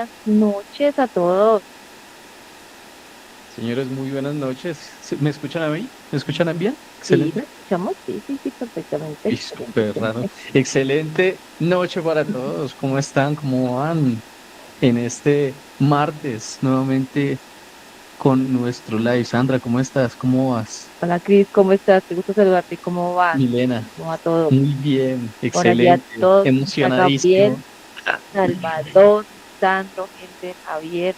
buenas noches a todos. Señores, muy buenas noches. ¿Me escuchan a mí? ¿Me escuchan bien? Sí, ¿me Excelente. escuchamos? Sí, sí, sí, perfectamente. Y Excelente, súper raro. excelente. Excelente noche para todos. ¿Cómo están? ¿Cómo van en este martes nuevamente con nuestro live? Sandra, ¿cómo estás? ¿Cómo vas? Hola, Cris, ¿cómo estás? Qué gusto saludarte. ¿Cómo vas? Milena, ¿Cómo va todo? muy bien, Por allá excelente, todos, ¿cómo está Gabriel, emocionadísimo. Salvador, Lisandro, Hender, Javier?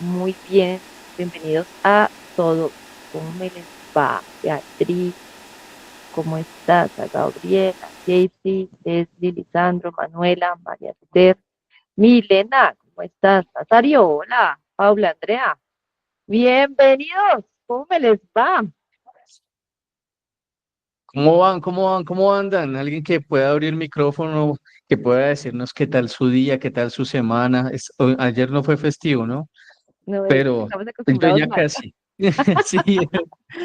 Muy bien. Bienvenidos a todos. ¿Cómo me les va? Beatriz, ¿cómo estás? A Gabriela, Jaycee, Leslie, Lisandro, Manuela, María Esther, Milena, ¿cómo estás? Nazario, hola. Paula, Andrea. Bienvenidos, ¿cómo me les va? ¿Cómo van? ¿Cómo van? ¿Cómo andan? Alguien que pueda abrir micrófono, que pueda decirnos qué tal su día, qué tal su semana. Ayer no fue festivo, ¿no? No, Pero estamos yo acostumbrados ya mal. casi. Sí,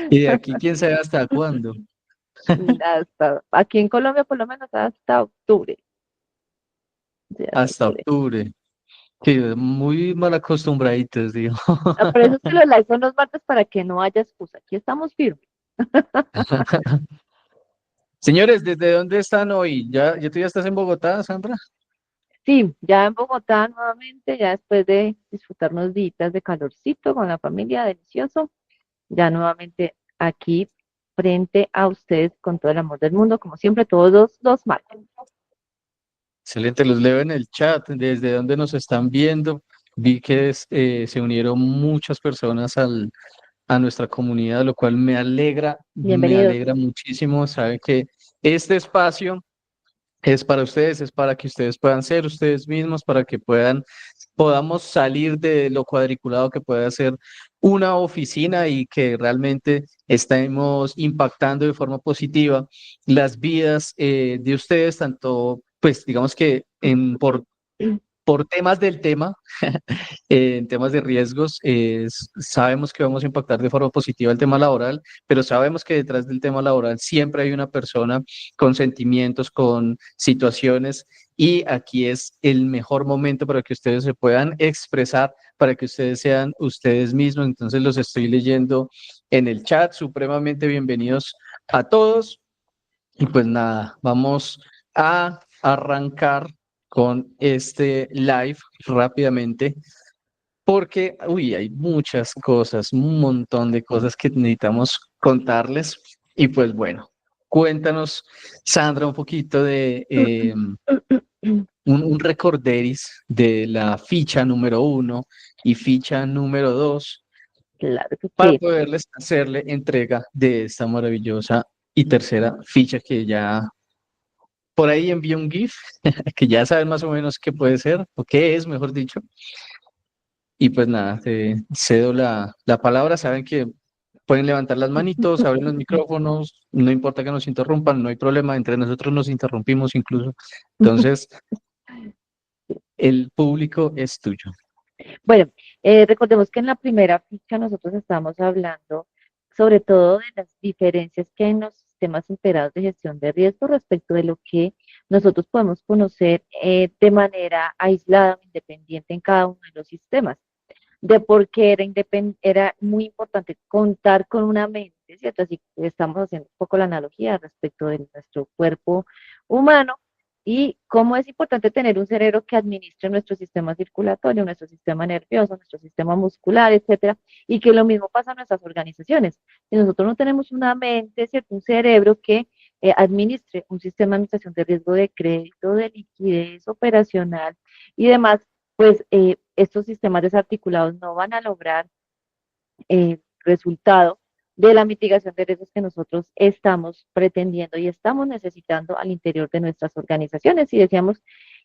y de aquí quién sabe hasta cuándo. Aquí en Colombia por lo menos hasta octubre. Sí, hasta Hasta octubre. octubre. Sí, muy mal acostumbraditos, digo. Ah, por eso es que los live son los martes para que no haya excusa. Aquí estamos firmes. Señores, ¿desde dónde están hoy? ¿Ya tú ya estás en Bogotá, Sandra? Sí, ya en Bogotá nuevamente, ya después de disfrutar unos días de calorcito con la familia, delicioso, ya nuevamente aquí frente a ustedes con todo el amor del mundo, como siempre, todos los martes. Excelente, los leo en el chat. ¿Desde dónde nos están viendo? Vi que se unieron muchas personas a nuestra comunidad, lo cual me Bienvenidos. alegra muchísimo. Saben que este espacio es para ustedes, es para que ustedes puedan ser ustedes mismos, para que podamos salir de lo cuadriculado que puede ser una oficina y que realmente estemos impactando de forma positiva las vidas de ustedes, tanto, pues digamos que por temas del tema, en temas de riesgos, sabemos que vamos a impactar de forma positiva el tema laboral, pero sabemos que detrás del tema laboral siempre hay una persona con sentimientos, con situaciones, y aquí es el mejor momento para que ustedes se puedan expresar, para que ustedes sean ustedes mismos. Entonces los estoy leyendo en el chat. Supremamente bienvenidos a todos. Y pues nada, vamos a arrancar con este live rápidamente porque, uy, hay muchas cosas, un montón de cosas que necesitamos contarles. Y pues bueno, cuéntanos, Sandra, un poquito de un recorderis de la ficha número uno y ficha número dos Claro que para sí. poderles hacerle entrega de esta maravillosa y tercera ficha que ya por ahí envié un GIF, que ya saben más o menos qué puede ser, o qué es, mejor dicho. Y pues nada, te cedo la palabra. Saben que pueden levantar las manitos, abrir los micrófonos, no importa que nos interrumpan, no hay problema, entre nosotros nos interrumpimos incluso. Entonces, el público es tuyo. Bueno, recordemos que en la primera ficha nosotros estamos hablando sobre todo de las diferencias que hay en los sistemas integrados de gestión de riesgo respecto de lo que nosotros podemos conocer de manera aislada o independiente en cada uno de los sistemas, de por qué era muy importante contar con una mente, ¿cierto? Así que estamos haciendo un poco la analogía respecto de nuestro cuerpo humano y cómo es importante tener un cerebro que administre nuestro sistema circulatorio, nuestro sistema nervioso, nuestro sistema muscular, etcétera, y que lo mismo pasa en nuestras organizaciones. Si nosotros no tenemos una mente, ¿cierto? Un cerebro que administre un sistema de administración de riesgo de crédito, de liquidez operacional y demás, pues estos sistemas desarticulados no van a lograr resultado de la mitigación de riesgos que nosotros estamos pretendiendo y estamos necesitando al interior de nuestras organizaciones. Y decíamos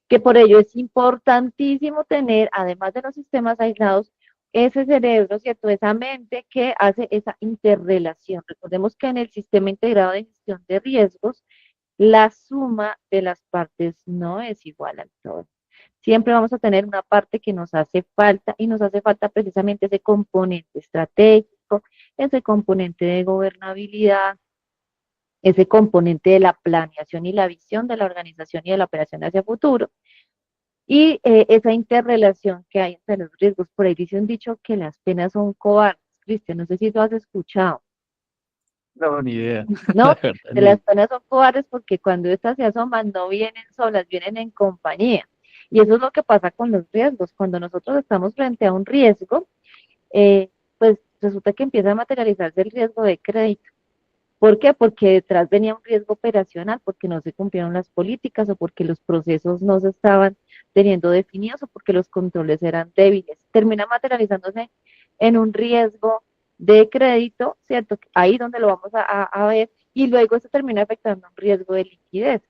que por ello es importantísimo tener, además de los sistemas aislados, ese cerebro, ¿cierto? Esa mente que hace esa interrelación. Recordemos que en el sistema integrado de gestión de riesgos, la suma de las partes no es igual al todo. Siempre vamos a tener una parte que nos hace falta y nos hace falta precisamente ese componente estratégico, ese componente de gobernabilidad, ese componente de la planeación y la visión de la organización y de la operación hacia futuro. Y esa interrelación que hay entre los riesgos. Por ahí dice un dicho que las penas son cobardes. Cristian, no sé si tú has escuchado. No, ni idea. La No, verdad, de ni las idea. penas son cobardes porque cuando estas se asoman no vienen solas, vienen en compañía. Y eso es lo que pasa con los riesgos. Cuando nosotros estamos frente a un riesgo, pues resulta que empieza a materializarse el riesgo de crédito. ¿Por qué? Porque detrás venía un riesgo operacional, porque no se cumplieron las políticas o porque los procesos no se estaban teniendo definidos o porque los controles eran débiles. Termina materializándose en un riesgo de crédito, ¿cierto? Ahí donde lo vamos a ver y luego eso termina afectando un riesgo de liquidez,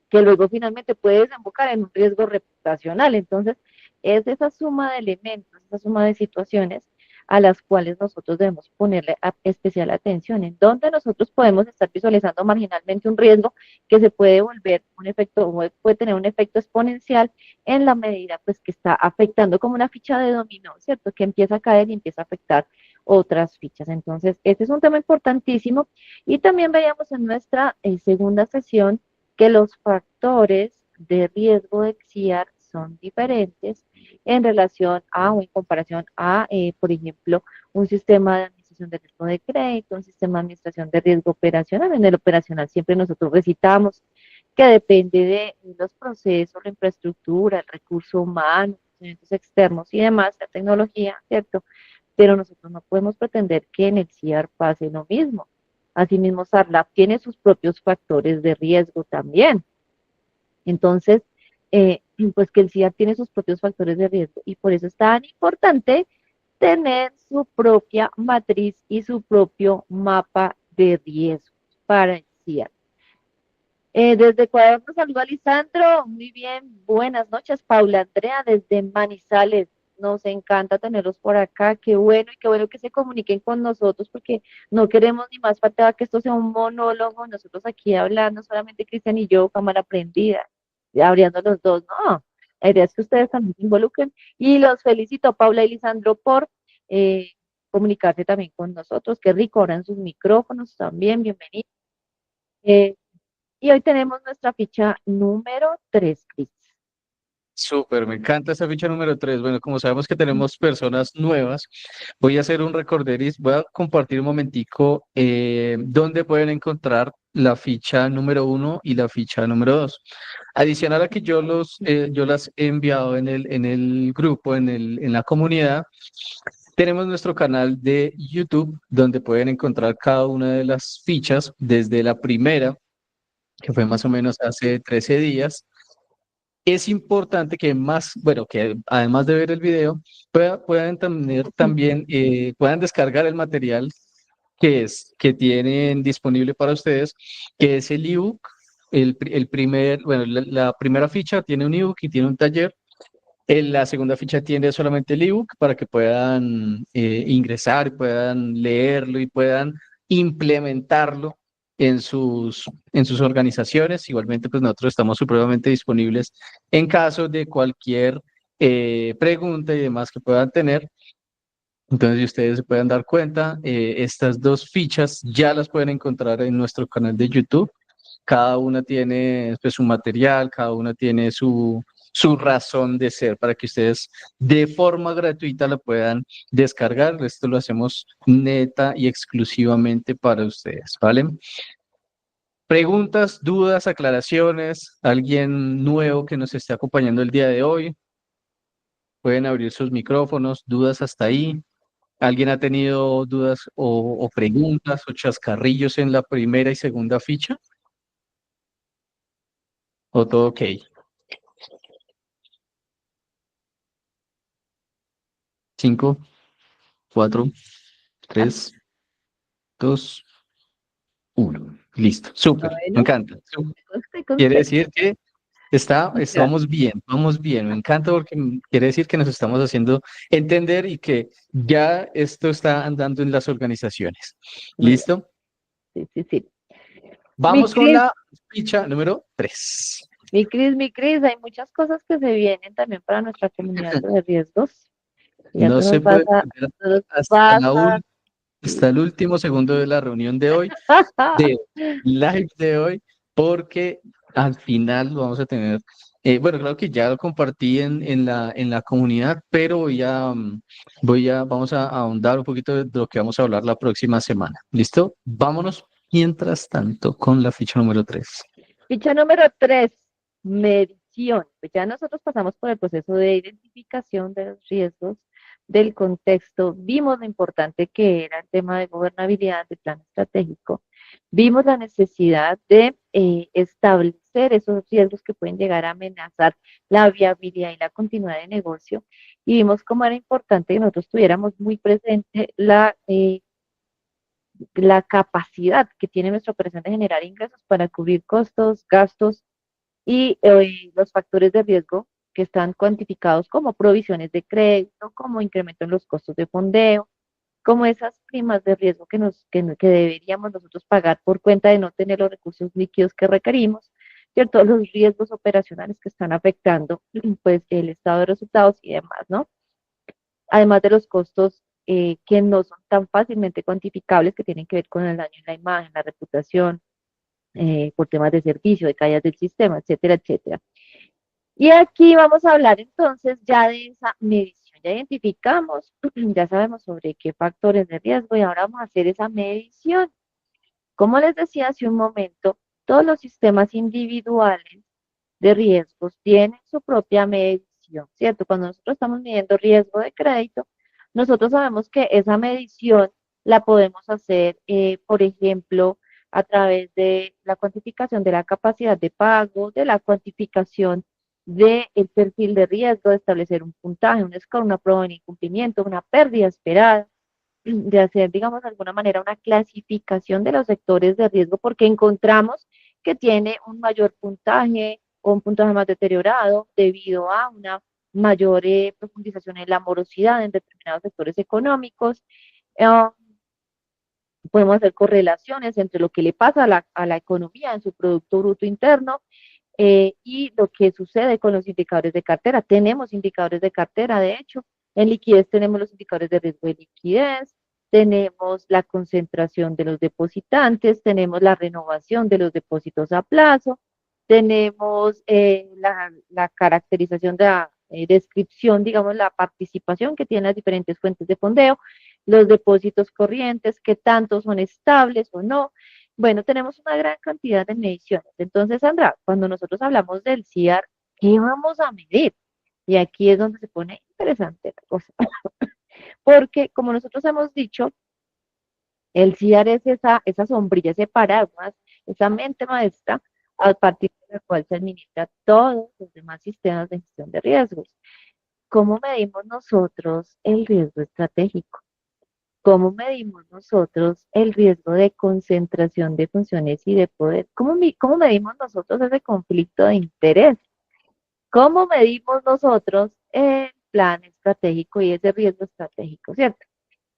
que luego finalmente puede desembocar en un riesgo reputacional. Entonces, es esa suma de elementos, esa suma de situaciones a las cuales nosotros debemos ponerle especial atención, en donde nosotros podemos estar visualizando marginalmente un riesgo que se puede volver un efecto, puede tener un efecto exponencial en la medida pues que está afectando como una ficha de dominó, ¿cierto? Que empieza a caer y empieza a afectar otras fichas. Entonces, este es un tema importantísimo y también veíamos en nuestra segunda sesión que los factores de riesgo de XIAR son diferentes en relación a o en comparación a, por ejemplo, un sistema de administración de riesgo de crédito, un sistema de administración de riesgo operacional. En el operacional siempre nosotros recitamos que depende de los procesos, la infraestructura, el recurso humano, los eventos externos y demás, la tecnología, ¿cierto? Pero nosotros no podemos pretender que en el CIAR pase lo mismo. Asimismo, SARLAB tiene sus propios factores de riesgo también. Entonces, pues que el CIAR tiene sus propios factores de riesgo y por eso es tan importante tener su propia matriz y su propio mapa de riesgo para el CIAR. Desde Ecuador nos saluda Lisandro. Muy bien, buenas noches. Paula Andrea desde Manizales. Nos encanta tenerlos por acá. Qué bueno y qué bueno que se comuniquen con nosotros porque no queremos ni más falta que esto sea un monólogo. Nosotros aquí hablando, solamente Cristian y yo, cámara prendida, ya abriendo los dos. No, la idea es que ustedes también se involucren y los felicito, Paula y Lisandro, por eh, comunicarse también con nosotros. Qué rico, abran sus micrófonos también. Bienvenidos. Eh, y hoy tenemos nuestra ficha número 3, Cris. Súper, me encanta esa ficha número 3. Bueno, como sabemos que tenemos personas nuevas, voy a hacer un recorderis, voy a compartir un momentico dónde pueden encontrar la ficha número 1 y la ficha número 2. Adicional a que yo las he enviado en el grupo, en la comunidad, tenemos nuestro canal de YouTube donde pueden encontrar cada una de las fichas desde la primera, que fue más o menos hace 13 días. Es importante que más, bueno, que además de ver el video, puedan tener también, puedan descargar el material que tienen disponible para ustedes, que es el ebook. El primer, bueno, la primera ficha tiene un ebook y tiene un taller. La segunda ficha tiene solamente el ebook para que puedan ingresar, puedan leerlo y puedan implementarlo en sus organizaciones. Igualmente, pues nosotros estamos supremamente disponibles en caso de cualquier pregunta y demás que puedan tener. Entonces, si ustedes se pueden dar cuenta, estas dos fichas ya las pueden encontrar en nuestro canal de YouTube. Cada una tiene pues, su material, cada una tiene su razón de ser para que ustedes de forma gratuita la puedan descargar. Esto lo hacemos neta y exclusivamente para ustedes, ¿vale? Preguntas, dudas, aclaraciones, alguien nuevo que nos esté acompañando el día de hoy, pueden abrir sus micrófonos, dudas hasta ahí. ¿Alguien ha tenido dudas o preguntas o chascarrillos en la primera y segunda ficha? ¿O todo ok? 5, 4, 3, 2, 1. Listo, súper, me Bueno, encanta. conste, Quiere conste. decir que Ya, estamos bien, vamos bien. Me encanta porque quiere decir que nos estamos haciendo entender y que ya esto está andando en las organizaciones. muy bien. ¿Listo? Sí, sí, sí. Mi Vamos con Cris, la ficha número 3. mi Cris, hay muchas cosas que se vienen también para nuestra comunidad de riesgos. Ya No tú se puede perder nos hasta vas a, hasta el último segundo de la reunión de hoy, de live de hoy, porque al final vamos a tener Bueno, claro que ya lo compartí en la comunidad, pero vamos a ahondar un poquito de lo que vamos a hablar la próxima semana. ¿Listo? Vámonos mientras tanto con la ficha número 3. Ficha número 3, medición. Pues ya nosotros pasamos por el proceso de identificación de los riesgos del contexto, vimos lo importante que era el tema de gobernabilidad, de plan estratégico, vimos la necesidad de establecer esos riesgos que pueden llegar a amenazar la viabilidad y la continuidad de negocio, y vimos cómo era importante que nosotros tuviéramos muy presente la capacidad que tiene nuestra operación de generar ingresos para cubrir costos, gastos y los factores de riesgo que están cuantificados como provisiones de crédito, como incremento en los costos de fondeo, como esas primas de riesgo que deberíamos nosotros pagar por cuenta de no tener los recursos líquidos que requerimos, ¿cierto? Los riesgos operacionales que están afectando pues el estado de resultados y demás, ¿no? Además de los costos que no son tan fácilmente cuantificables, que tienen que ver con el daño en la imagen, la reputación, por temas de servicio, de caídas del sistema, etcétera, etcétera. Y aquí vamos a hablar entonces ya de esa medición. Ya identificamos, ya sabemos sobre qué factores de riesgo y ahora vamos a hacer esa medición. Como les decía hace un momento, todos los sistemas individuales de riesgos tienen su propia medición, ¿cierto? Cuando nosotros estamos midiendo riesgo de crédito, nosotros sabemos que esa medición la podemos hacer, por ejemplo, a través de la cuantificación de la capacidad de pago, de la cuantificación del perfil de riesgo, de establecer un puntaje, un score, una prueba de incumplimiento, una pérdida esperada, de hacer, digamos, de alguna manera una clasificación de los sectores de riesgo porque encontramos que tiene un mayor puntaje o un puntaje más deteriorado debido a una mayor profundización en la morosidad en determinados sectores económicos. Uh, Podemos hacer correlaciones entre lo que le pasa a la economía en su Producto Bruto Interno y lo que sucede con los indicadores de cartera. Tenemos indicadores de cartera, de hecho, en liquidez tenemos los indicadores de riesgo de liquidez, tenemos la concentración de los depositantes, tenemos la renovación de los depósitos a plazo, tenemos la caracterización de la descripción, digamos, la participación que tienen las diferentes fuentes de fondeo, los depósitos corrientes, qué tanto son estables o no. Bueno, tenemos una gran cantidad de mediciones. Entonces, Sandra, cuando nosotros hablamos del CIAR, ¿qué vamos a medir? Y aquí es donde se pone interesante la cosa. Porque, como nosotros hemos dicho, el CIAR es esa sombrilla, ese paraguas, esa mente maestra a partir de la cual se administra todos los demás sistemas de gestión de riesgos. ¿Cómo medimos nosotros el riesgo estratégico? ¿Cómo medimos nosotros el riesgo de concentración de funciones y de poder? ¿Cómo medimos nosotros ese conflicto de interés? ¿Cómo medimos nosotros el plan estratégico y ese riesgo estratégico, cierto?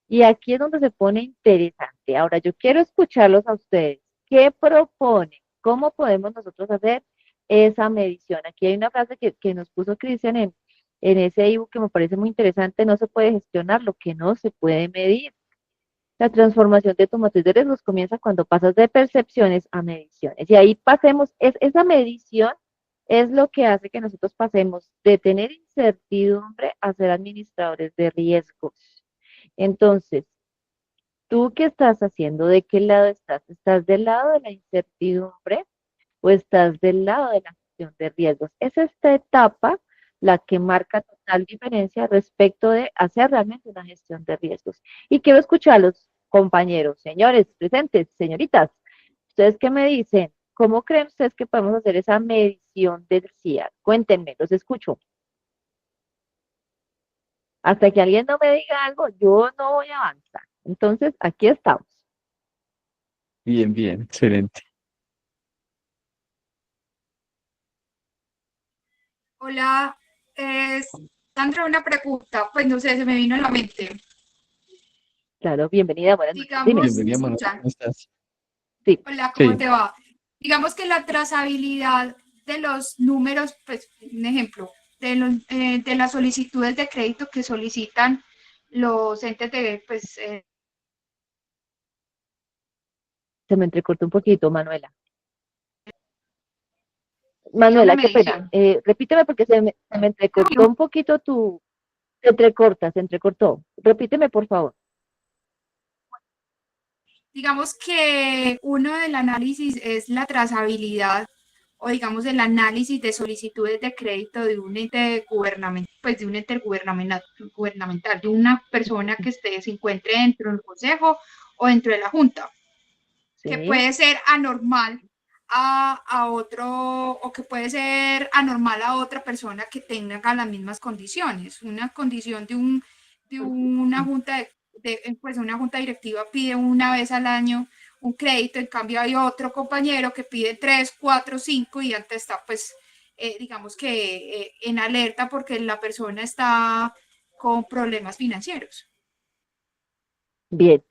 Y aquí es donde se pone interesante. Ahora, yo quiero escucharlos a ustedes. ¿Qué proponen? ¿Cómo podemos nosotros hacer esa medición? Aquí hay una frase que nos puso Cristian en ese ebook que me parece muy interesante. No se puede gestionar lo que no se puede medir. La transformación de tu matriz de riesgos comienza cuando pasas de percepciones a mediciones. Y ahí pasemos, esa medición es lo que hace que nosotros pasemos de tener incertidumbre a ser administradores de riesgos. Entonces, ¿tú qué estás haciendo? ¿De qué lado estás? ¿Estás del lado de la incertidumbre o estás del lado de la gestión de riesgos? Es esta etapa la que marca total diferencia respecto de hacer realmente una gestión de riesgos. Y quiero escuchar a los compañeros, señores presentes, señoritas, ¿ustedes qué me dicen? ¿Cómo creen ustedes que podemos hacer esa medición del CIAR? Cuéntenme, los escucho. Hasta que alguien no me diga algo, yo no voy a avanzar. Entonces, aquí estamos. Bien, bien, excelente. Hola, eh, Sandra, una pregunta, pues no sé, se me vino a la mente. Claro, bienvenida, buenas noches. Dime. Digamos, ¿me Bienvenida, Manuel. escuchan? ¿Cómo estás? Sí. Hola, ¿cómo Sí. te va? Digamos que la trazabilidad de los números, pues un ejemplo, de las solicitudes de crédito que solicitan los entes de, pues, Se me entrecortó un poquito, Manuela. Pide una Manuela, qué pena. medición. Repíteme porque se me entrecortó un poquito se entrecorta, se entrecortó. Repíteme, por favor. Digamos que uno del análisis es la trazabilidad o digamos el análisis de solicitudes de crédito de un ente gubernamental, pues de un ente gubernamental, de una persona que se encuentre dentro del consejo o dentro de la junta, que Sí, puede ser anormal a otro o que puede ser anormal a otra persona que tenga las mismas condiciones. Una condición de una junta pues una junta directiva pide una vez al año un crédito, en cambio hay otro compañero que pide tres, cuatro, cinco y antes está pues digamos que en alerta porque la persona está con problemas financieros. bien.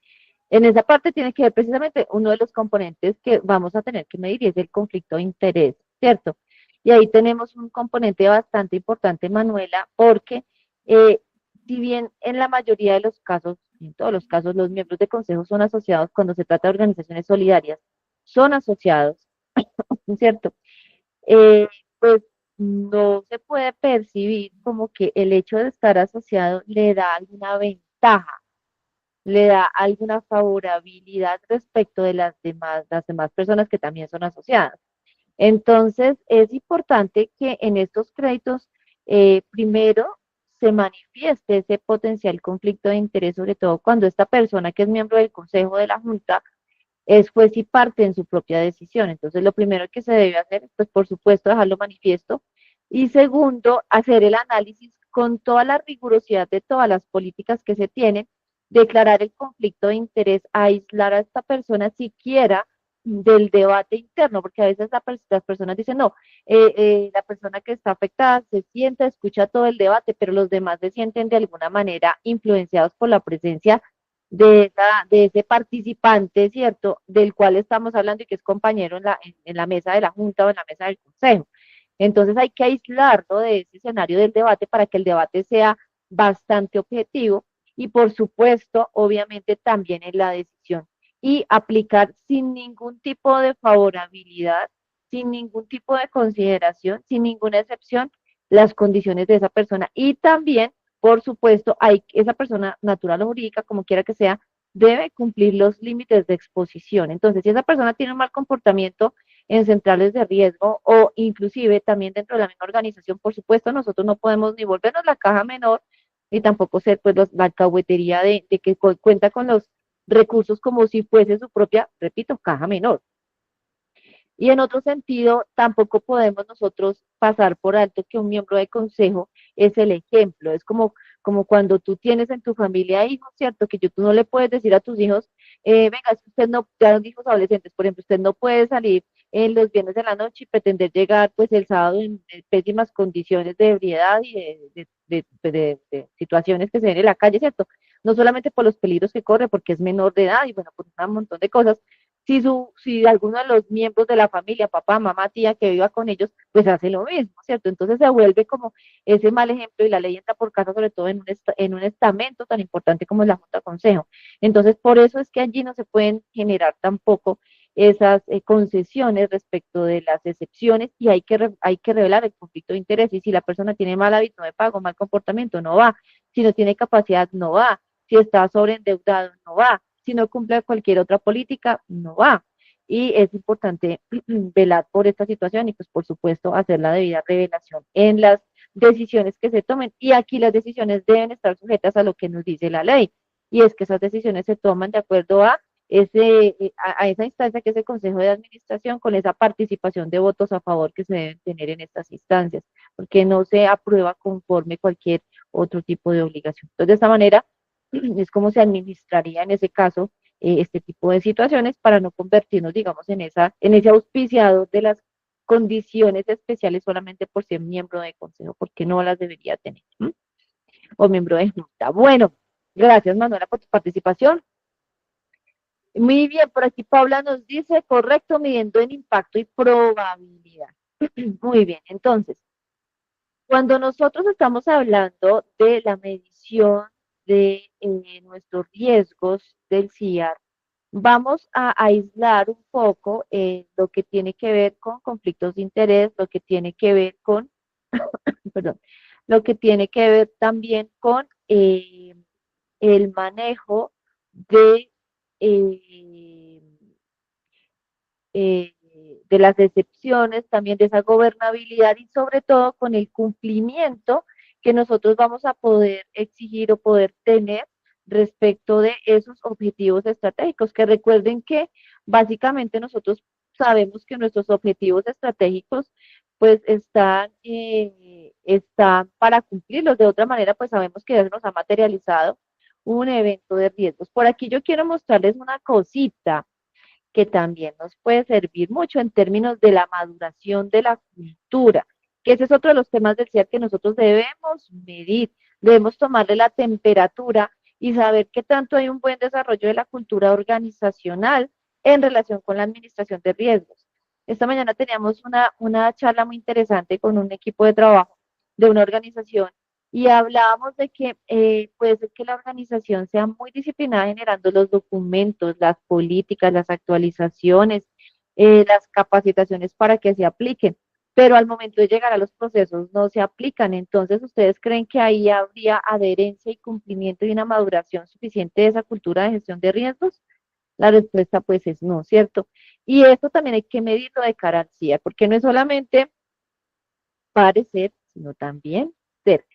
En esa parte tiene que ver precisamente uno de los componentes que vamos a tener que medir y es el conflicto de interés, ¿cierto? Y ahí tenemos un componente bastante importante, Manuela, porque eh, si bien en la mayoría de los casos, en todos los casos, los miembros de consejo son asociados cuando se trata de organizaciones solidarias, son asociados, ¿cierto? Eh, pues no se puede percibir como que el hecho de estar asociado le da alguna ventaja, le da alguna favorabilidad respecto de las demás personas que también son asociadas. Entonces, es importante que en estos créditos, primero, se manifieste ese potencial conflicto de interés, sobre todo cuando esta persona que es miembro del consejo de la junta es juez y parte en su propia decisión. Entonces, lo primero que se debe hacer es, pues, por supuesto, dejarlo manifiesto. Y segundo, hacer el análisis con toda la rigurosidad de todas las políticas que se tienen, declarar el conflicto de interés, aislar a esta persona siquiera del debate interno, porque a veces las personas dicen, no, la persona que está afectada se sienta, escucha todo el debate, pero los demás se sienten de alguna manera influenciados por la presencia de ese participante, ¿cierto? Del cual estamos hablando y que es compañero en la mesa de la Junta o en la mesa del Consejo. Entonces hay que aislarlo de ese escenario del debate para que el debate sea bastante objetivo y por supuesto, obviamente también en la decisión y aplicar sin ningún tipo de favorabilidad, sin ningún tipo de consideración, sin ninguna excepción, las condiciones de esa persona y también por supuesto, esa persona natural o jurídica, como quiera que sea, debe cumplir los límites de exposición. Entonces, si esa persona tiene un mal comportamiento en centrales de riesgo o inclusive también dentro de la misma organización, por supuesto, nosotros no podemos ni volvernos la caja menor ni tampoco ser pues la alcahuetería de que cuenta con los recursos como si fuese su propia, repito, caja menor. Y en otro sentido, tampoco podemos nosotros pasar por alto que un miembro de consejo es el ejemplo. Es como cuando tú tienes en tu familia hijos, ¿cierto? Que tú no le puedes decir a tus hijos, venga, es que usted no, ya los hijos adolescentes, por ejemplo, usted no puede salir en los viernes de la noche y pretender llegar pues el sábado en pésimas condiciones de ebriedad y de situaciones que se ven en la calle, ¿cierto? No solamente por los peligros que corre, porque es menor de edad y bueno, por un montón de cosas, si alguno de los miembros de la familia, papá, mamá, tía que viva con ellos, pues hace lo mismo, ¿cierto? Entonces se vuelve como ese mal ejemplo y la ley entra por casa, sobre todo en un estamento tan importante como es la Junta de Consejo. Entonces, por eso es que allí no se pueden generar tampoco esas concesiones respecto de las excepciones y hay que revelar el conflicto de interés. Y si la persona tiene mal hábito de pago, mal comportamiento, no va. Si no tiene capacidad, no va. Si está sobreendeudado, no va. Si no cumple cualquier otra política, no va. Y es importante velar por esta situación y pues por supuesto hacer la debida revelación en las decisiones que se tomen. Y aquí las decisiones deben estar sujetas a lo que nos dice la ley. Y es que esas decisiones se toman de acuerdo a esa instancia que es el Consejo de Administración con esa participación de votos a favor que se deben tener en estas instancias, porque no se aprueba conforme cualquier otro tipo de obligación. Entonces, de esta manera, es como se administraría en ese caso este tipo de situaciones para no convertirnos, digamos, en ese auspiciador de las condiciones especiales solamente por ser miembro de consejo, porque no las debería tener, ¿m? O miembro de junta. Bueno, gracias Manuela por tu participación. Muy bien, por aquí Paula nos dice, correcto, midiendo en impacto y probabilidad. Muy bien, entonces, cuando nosotros estamos hablando de la medición de nuestros riesgos del CIAR, Vamos a aislar un poco lo que tiene que ver con conflictos de interés, lo que tiene que ver con, perdón, lo que tiene que ver también con el manejo de, eh, eh, de las excepciones, también de esa gobernabilidad y sobre todo con el cumplimiento que nosotros vamos a poder exigir o poder tener respecto de esos objetivos estratégicos, que recuerden que básicamente nosotros sabemos que nuestros objetivos estratégicos pues están para cumplirlos. De otra manera, pues sabemos que ya se nos ha materializado un evento de riesgos. Por aquí yo quiero mostrarles una cosita que también nos puede servir mucho en términos de la maduración de la cultura, que ese es otro de los temas del CIAR que nosotros debemos medir, debemos tomarle la temperatura y saber qué tanto hay un buen desarrollo de la cultura organizacional en relación con la administración de riesgos. Esta mañana teníamos una charla muy interesante con un equipo de trabajo de una organización y hablábamos de que puede ser que la organización sea muy disciplinada generando los documentos, las políticas, las actualizaciones, las capacitaciones para que se apliquen, pero al momento de llegar a los procesos no se aplican. Entonces, ¿ustedes creen que ahí habría adherencia y cumplimiento y una maduración suficiente de esa cultura de gestión de riesgos? La respuesta pues es no, ¿cierto? Y esto también hay que medirlo de cara al CIA, porque no es solamente parecer, sino también ser.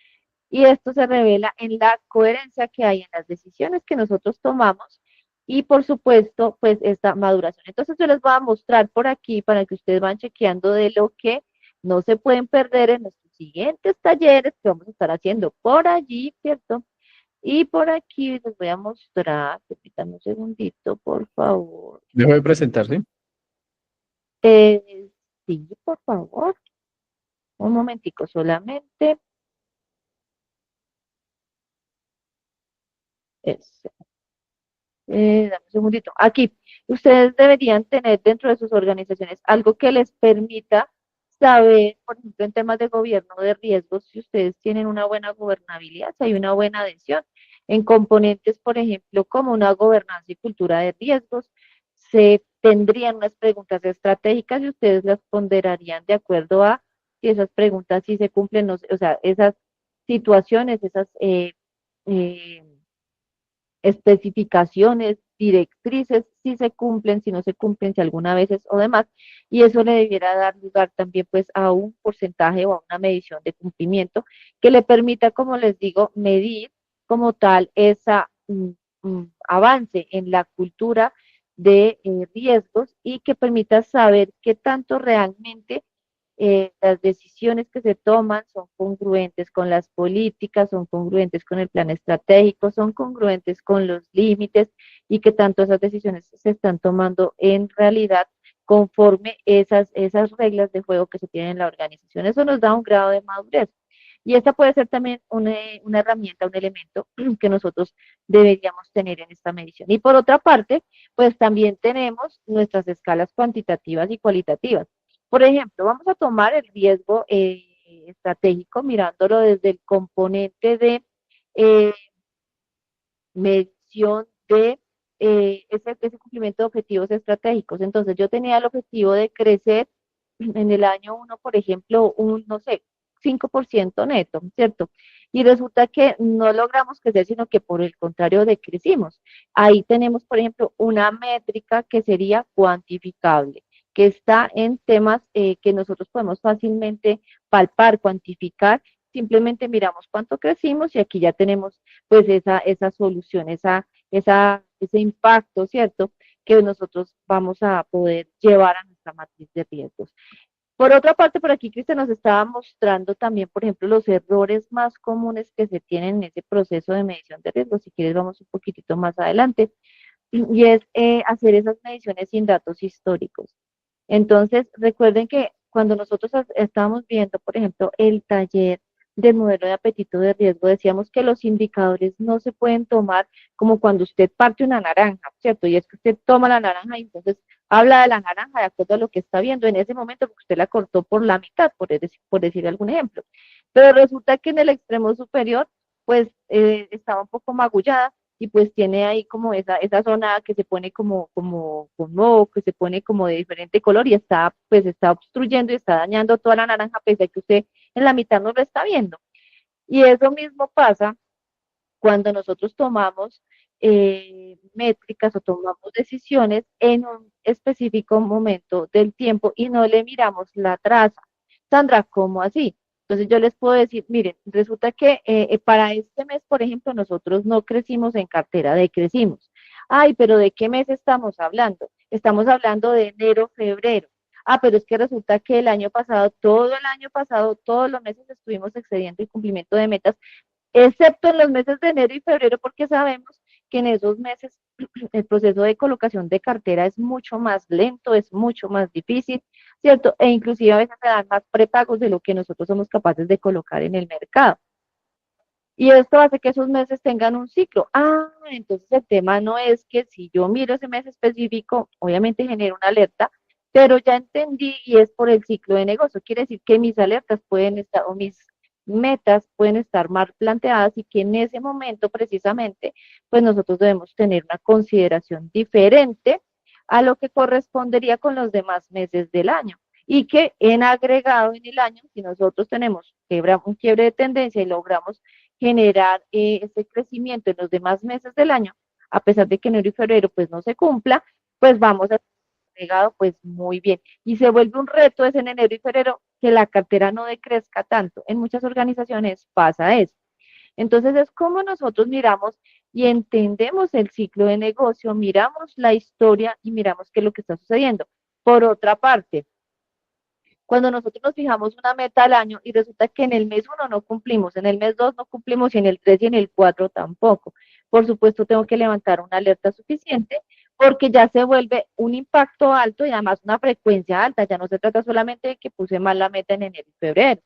Y esto se revela en la coherencia que hay en las decisiones que nosotros tomamos y por supuesto, pues esta maduración. Entonces yo les voy a mostrar por aquí para que ustedes van chequeando de lo que no se pueden perder en nuestros siguientes talleres que vamos a estar haciendo por allí, ¿cierto? Y por aquí les voy a mostrar, permítanme un segundito, por favor. Dejo de presentarse. Sí, por favor, un momentico solamente. Eso. Dame un segundito. Aquí, ustedes deberían tener dentro de sus organizaciones algo que les permita saber, por ejemplo, en temas de gobierno de riesgos, si ustedes tienen una buena gobernabilidad, si hay una buena adhesión. En componentes, por ejemplo, como una gobernanza y cultura de riesgos, se tendrían unas preguntas estratégicas y ustedes las ponderarían de acuerdo a si esas preguntas sí se cumplen, o sea, esas situaciones, esas eh, especificaciones, directrices, si se cumplen, si no se cumplen, si alguna vez o demás, y eso le debiera dar lugar también pues a un porcentaje o a una medición de cumplimiento que le permita, como les digo, medir como tal esa avance en la cultura de riesgos y que permita saber qué tanto realmente las decisiones que se toman son congruentes con las políticas, son congruentes con el plan estratégico, son congruentes con los límites y que tanto esas decisiones se están tomando en realidad conforme esas reglas de juego que se tienen en la organización. Eso nos da un grado de madurez. Y esta puede ser también una herramienta, un elemento que nosotros deberíamos tener en esta medición. Y por otra parte, pues también tenemos nuestras escalas cuantitativas y cualitativas. Por ejemplo, vamos a tomar el riesgo estratégico mirándolo desde el componente de eh, medición de ese cumplimiento de objetivos estratégicos. Entonces, yo tenía el objetivo de crecer en el año uno, por ejemplo, no sé, 5% neto, ¿cierto? Y resulta que no logramos crecer, sino que por el contrario decrecimos. Ahí tenemos, por ejemplo, una métrica que sería cuantificable, que está en temas que nosotros podemos fácilmente palpar, cuantificar. Simplemente miramos cuánto crecimos y aquí ya tenemos pues esa solución, ese impacto, ¿cierto? Que nosotros vamos a poder llevar a nuestra matriz de riesgos. Por otra parte, por aquí Cristian nos estaba mostrando también, por ejemplo, los errores más comunes que se tienen en ese proceso de medición de riesgos. Si quieres, vamos un poquitito más adelante. Y es hacer esas mediciones sin datos históricos. Entonces, recuerden que cuando nosotros estábamos viendo, por ejemplo, el taller del modelo de apetito de riesgo, decíamos que los indicadores no se pueden tomar como cuando usted parte una naranja, ¿cierto? Y es que usted toma la naranja y entonces habla de la naranja de acuerdo a lo que está viendo en ese momento, porque usted la cortó por la mitad, por decir algún ejemplo. Pero resulta que en el extremo superior, pues estaba un poco magullada y pues tiene ahí como esa zona que se pone como con moho, que se pone como de diferente color y pues está obstruyendo y está dañando toda la naranja, pese a que usted en la mitad no lo está viendo. Y eso mismo pasa cuando nosotros tomamos métricas o tomamos decisiones en un específico momento del tiempo y no le miramos la traza. Sandra, ¿cómo así? Entonces yo les puedo decir, miren, resulta que para este mes, por ejemplo, nosotros no crecimos en cartera, decrecimos. Ay, pero ¿de qué mes estamos hablando? Estamos hablando de enero, febrero. Ah, pero es que resulta que el año pasado, todo el año pasado, todos los meses estuvimos excediendo el cumplimiento de metas excepto en los meses de enero y febrero, porque sabemos que en esos meses el proceso de colocación de cartera es mucho más lento, es mucho más difícil, ¿cierto? E inclusive a veces se dan más prepagos de lo que nosotros somos capaces de colocar en el mercado. Y esto hace que esos meses tengan un ciclo. Ah, entonces el tema no es que si yo miro ese mes específico, obviamente genera una alerta, pero ya entendí y es por el ciclo de negocio. Quiere decir que mis alertas pueden estar o mis metas pueden estar mal planteadas y que en ese momento precisamente, pues nosotros debemos tener una consideración diferente a lo que correspondería con los demás meses del año. Y que en agregado en el año, si nosotros tenemos un quiebre de tendencia y logramos generar ese crecimiento en los demás meses del año, a pesar de que enero y febrero pues no se cumpla, pues vamos a agregado pues muy bien. Y se vuelve un reto es en enero y febrero que la cartera no decrezca tanto. En muchas organizaciones pasa eso. Entonces es como nosotros miramos y entendemos el ciclo de negocio, miramos la historia y miramos qué es lo que está sucediendo. Por otra parte, cuando nosotros nos fijamos una meta al año y resulta que en el mes 1 no cumplimos, en el mes 2 no cumplimos y en el 3 y en el 4 tampoco. Por supuesto, tengo que levantar una alerta suficiente porque ya se vuelve un impacto alto y además una frecuencia alta. Ya no se trata solamente de que puse mal la meta en enero y febrero,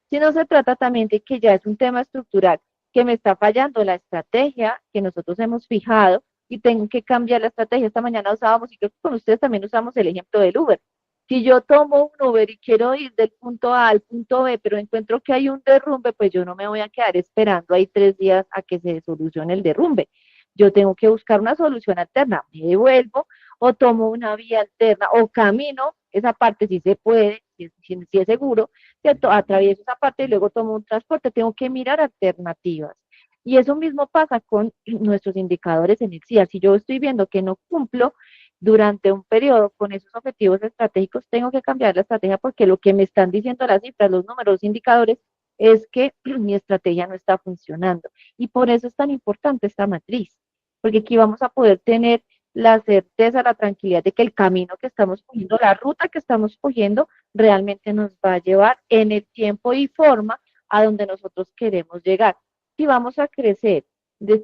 sino se trata también de que ya es un tema estructural, que me está fallando la estrategia que nosotros hemos fijado y tengo que cambiar la estrategia. Esta mañana usábamos, y creo que con ustedes también usamos el ejemplo del Uber. Si yo tomo un Uber y quiero ir del punto A al punto B, pero encuentro que hay un derrumbe, pues yo no me voy a quedar esperando ahí 3 días a que se solucione el derrumbe. Yo tengo que buscar una solución alterna. Me devuelvo o tomo una vía alterna o camino esa parte si se puede, si es seguro, ¿cierto? Atravieso esa parte y luego tomo un transporte. Tengo que mirar alternativas. Y eso mismo pasa con nuestros indicadores en el CIA. Si yo estoy viendo que no cumplo durante un periodo con esos objetivos estratégicos, tengo que cambiar la estrategia porque lo que me están diciendo las cifras, los números, los indicadores, es que mi estrategia no está funcionando. Y por eso es tan importante esta matriz, porque aquí vamos a poder tener la certeza, la tranquilidad de que el camino que estamos cogiendo, la ruta que estamos cogiendo, realmente nos va a llevar en el tiempo y forma a donde nosotros queremos llegar. Si vamos a crecer,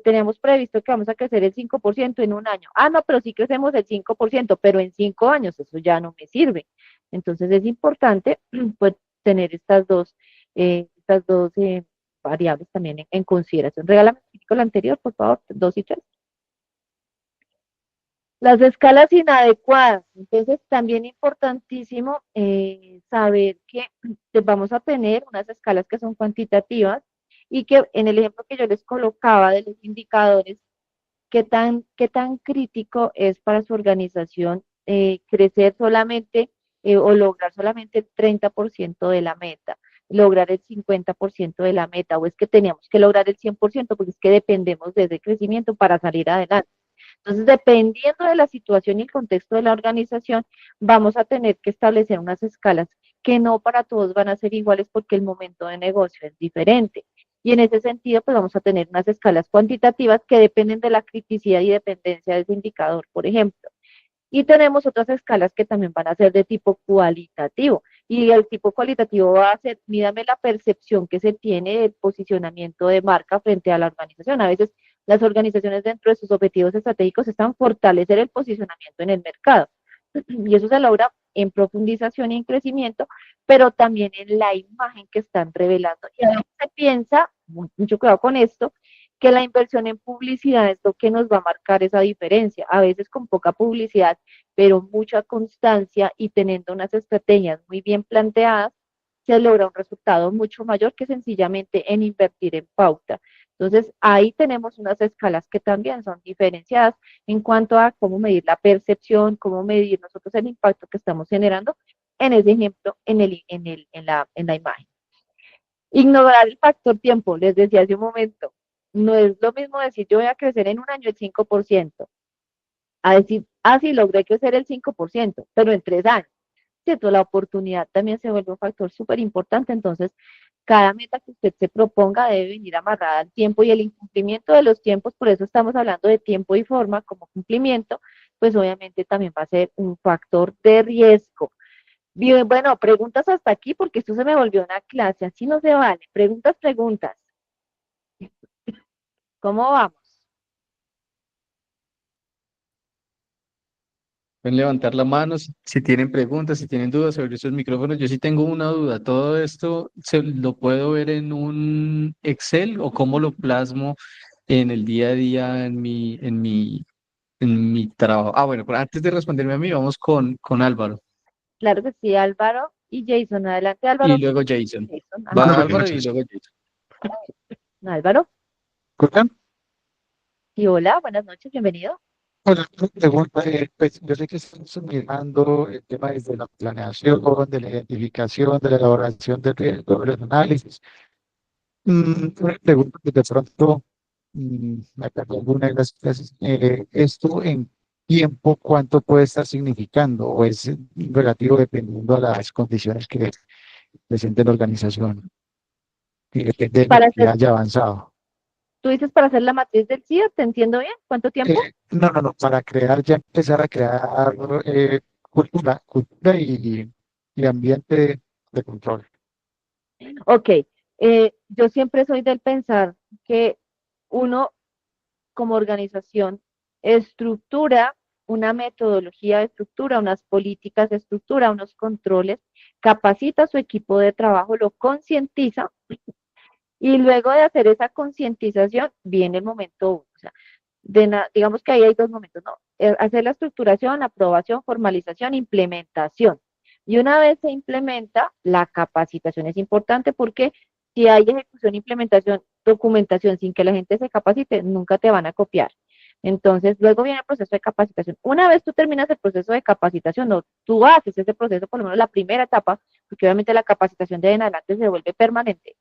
tenemos previsto que vamos a crecer el 5% en un año. Ah, no, pero sí crecemos el 5%, pero en 5 años eso ya no me sirve. Entonces es importante pues, tener estas dos variables también en consideración. Regálame el anterior, por favor, 2 y 3. Las escalas inadecuadas. Entonces, también importantísimo saber que vamos a tener unas escalas que son cuantitativas y que en el ejemplo que yo les colocaba de los indicadores, qué tan crítico es para su organización crecer solamente o lograr solamente el 30% de la meta, lograr el 50% de la meta, o es que teníamos que lograr el 100% porque es que dependemos de ese crecimiento para salir adelante. Entonces, dependiendo de la situación y el contexto de la organización, vamos a tener que establecer unas escalas que no para todos van a ser iguales porque el momento de negocio es diferente. Y en ese sentido, pues vamos a tener unas escalas cuantitativas que dependen de la criticidad y dependencia de ese indicador, por ejemplo. Y tenemos otras escalas que también van a ser de tipo cualitativo. Y el tipo cualitativo va a ser, mídame la percepción que se tiene del posicionamiento de marca frente a la organización. A veces las organizaciones dentro de sus objetivos estratégicos están fortalecer el posicionamiento en el mercado. Y eso se logra en profundización y en crecimiento, pero también en la imagen que están revelando. Y a veces se piensa, mucho cuidado con esto, que la inversión en publicidad es lo que nos va a marcar esa diferencia. A veces con poca publicidad, pero mucha constancia y teniendo unas estrategias muy bien planteadas, se logra un resultado mucho mayor que sencillamente en invertir en pauta. Entonces, ahí tenemos unas escalas que también son diferenciadas en cuanto a cómo medir la percepción, cómo medir nosotros el impacto que estamos generando en ese ejemplo, en la imagen. Ignorar el factor tiempo, les decía hace un momento, no es lo mismo decir yo voy a crecer en un año el 5%, a decir, ah, sí, logré crecer el 5%, pero en 3 años. ¿Cierto? La oportunidad también se vuelve un factor súper importante, entonces cada meta que usted se proponga debe venir amarrada al tiempo y el incumplimiento de los tiempos, por eso estamos hablando de tiempo y forma como cumplimiento, pues obviamente también va a ser un factor de riesgo. Bien, bueno, preguntas hasta aquí porque esto se me volvió una clase, así no se vale. Preguntas, preguntas. ¿Cómo vamos? Pueden levantar la mano si tienen preguntas, si tienen dudas sobre esos micrófonos. Yo sí tengo una duda. ¿Todo esto lo puedo ver en un Excel o cómo lo plasmo en el día a día en mi trabajo? Ah, bueno, pero antes de responderme a mí, vamos con Álvaro Claro que sí, Álvaro y Jason. Adelante, y Álvaro. luego Jason. Jason, Va ajá. Buenas Álvaro y noches. luego Jason. Álvaro. ¿Escuchan? Y hola, buenas noches, bienvenido. Hola, una pregunta. Pues yo sé que estamos mirando el tema desde la planeación, de la identificación, de la elaboración de riesgo, de los análisis. Una pregunta que de pronto me perdí alguna de las clases. ¿Esto en tiempo cuánto puede estar significando o es relativo dependiendo a las condiciones que presente la organización y depende de lo Para que hacer, haya avanzado? tú dices para hacer la matriz del CIO, ¿te entiendo bien? ¿Cuánto tiempo? No, para crear, ya empezar a crear cultura y ambiente de control. Ok, yo siempre soy del pensar que uno como organización estructura una metodología de estructura, unas políticas de estructura, unos controles, capacita a su equipo de trabajo, lo concientiza y luego de hacer esa concientización viene el momento uno. O sea, digamos que ahí hay dos momentos, ¿no? Hacer la estructuración, aprobación, formalización, implementación. Y una vez se implementa, la capacitación es importante porque si hay ejecución, implementación, documentación sin que la gente se capacite, nunca te van a copiar. Entonces, luego viene el proceso de capacitación. Una vez tú terminas el proceso de capacitación, no, tú haces ese proceso, por lo menos la primera etapa, porque obviamente la capacitación de en adelante se vuelve permanente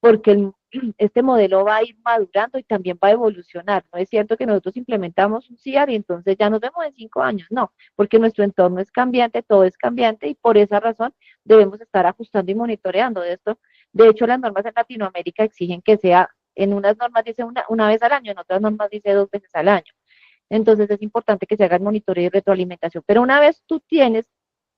porque este modelo va a ir madurando y también va a evolucionar. No es cierto que nosotros implementamos un CIAR y entonces ya nos vemos en 5 años, no, porque nuestro entorno es cambiante, todo es cambiante y por esa razón debemos estar ajustando y monitoreando de esto. De hecho, las normas en Latinoamérica exigen que sea, en unas normas dice una vez al año, en otras normas dice 2 veces al año. Entonces es importante que se haga el monitoreo y retroalimentación. Pero una vez tú tienes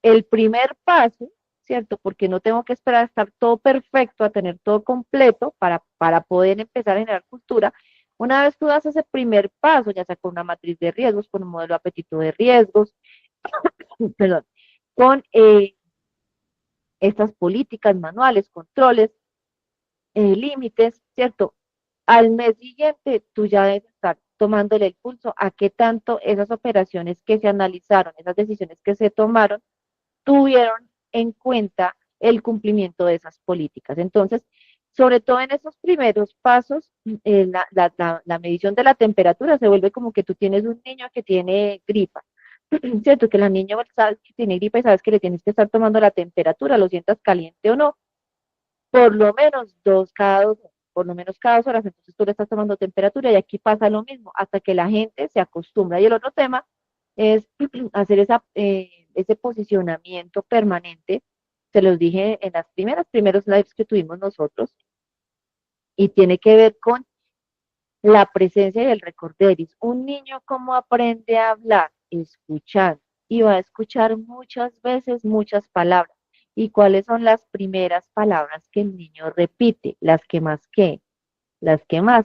el primer paso, ¿cierto? Porque no tengo que esperar a estar todo perfecto, a tener todo completo para poder empezar a generar cultura. Una vez tú das ese primer paso, ya sea con una matriz de riesgos, con un modelo de apetito de riesgos, perdón, con estas políticas, manuales, controles, límites, ¿cierto? Al mes siguiente tú ya debes estar tomándole el pulso a qué tanto esas operaciones que se analizaron, esas decisiones que se tomaron, tuvieron en cuenta el cumplimiento de esas políticas. Entonces, sobre todo en esos primeros pasos, la medición de la temperatura se vuelve como que tú tienes un niño que tiene gripa, ¿cierto? Que la niña sabe que tiene gripa y sabes que le tienes que estar tomando la temperatura, lo sientas caliente o no, por lo menos por lo menos cada 2 horas, entonces tú le estás tomando temperatura y aquí pasa lo mismo, hasta que la gente se acostumbra. Y el otro tema es hacer ese posicionamiento permanente, se los dije en las primeros lives que tuvimos nosotros, y tiene que ver con la presencia y el recorderis. Un niño cómo aprende a hablar, escuchando, y va a escuchar muchas veces muchas palabras. ¿Y cuáles son las primeras palabras que el niño repite? Las que más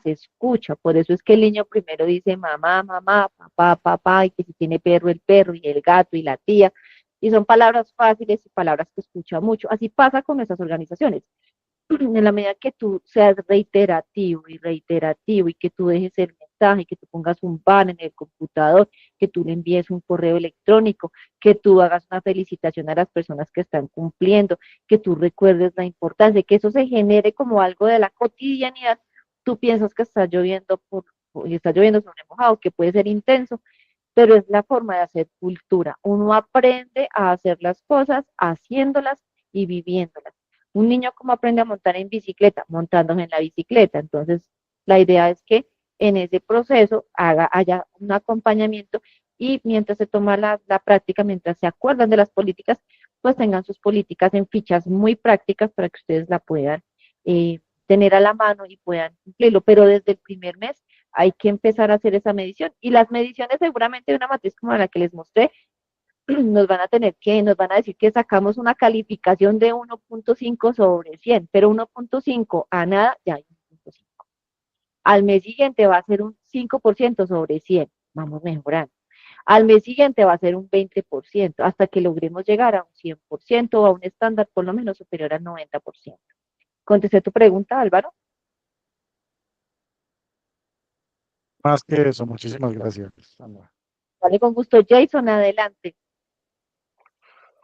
escucha. Por eso es que el niño primero dice mamá, mamá, papá, papá, y que si tiene perro, el perro, y el gato, y la tía. Y son palabras fáciles y palabras que escucha mucho. Así pasa con nuestras organizaciones. En la medida que tú seas reiterativo y reiterativo y que tú dejes el mensaje, que tú pongas un ban en el computador, que tú le envíes un correo electrónico, que tú hagas una felicitación a las personas que están cumpliendo, que tú recuerdes la importancia, que eso se genere como algo de la cotidianidad, tú piensas que está lloviendo y está lloviendo sobre mojado, que puede ser intenso, pero es la forma de hacer cultura. Uno aprende a hacer las cosas haciéndolas y viviéndolas. Un niño como aprende a montar en bicicleta, montándose en la bicicleta. Entonces, la idea es que en ese proceso haya un acompañamiento y mientras se toma la práctica, mientras se acuerdan de las políticas, pues tengan sus políticas en fichas muy prácticas para que ustedes la puedan tener a la mano y puedan cumplirlo. Pero desde el primer mes hay que empezar a hacer esa medición. Y las mediciones seguramente de una matriz como la que les mostré, nos van a decir que sacamos una calificación de 1.5 sobre 100, pero 1.5 a nada, ya hay 1.5. Al mes siguiente va a ser un 5% sobre 100, vamos mejorando. Al mes siguiente va a ser un 20%, hasta que logremos llegar a un 100% o a un estándar por lo menos superior al 90%. ¿Contesté tu pregunta, Álvaro? Más que eso, muchísimas gracias, Sandra. Vale, con gusto. Jason, adelante.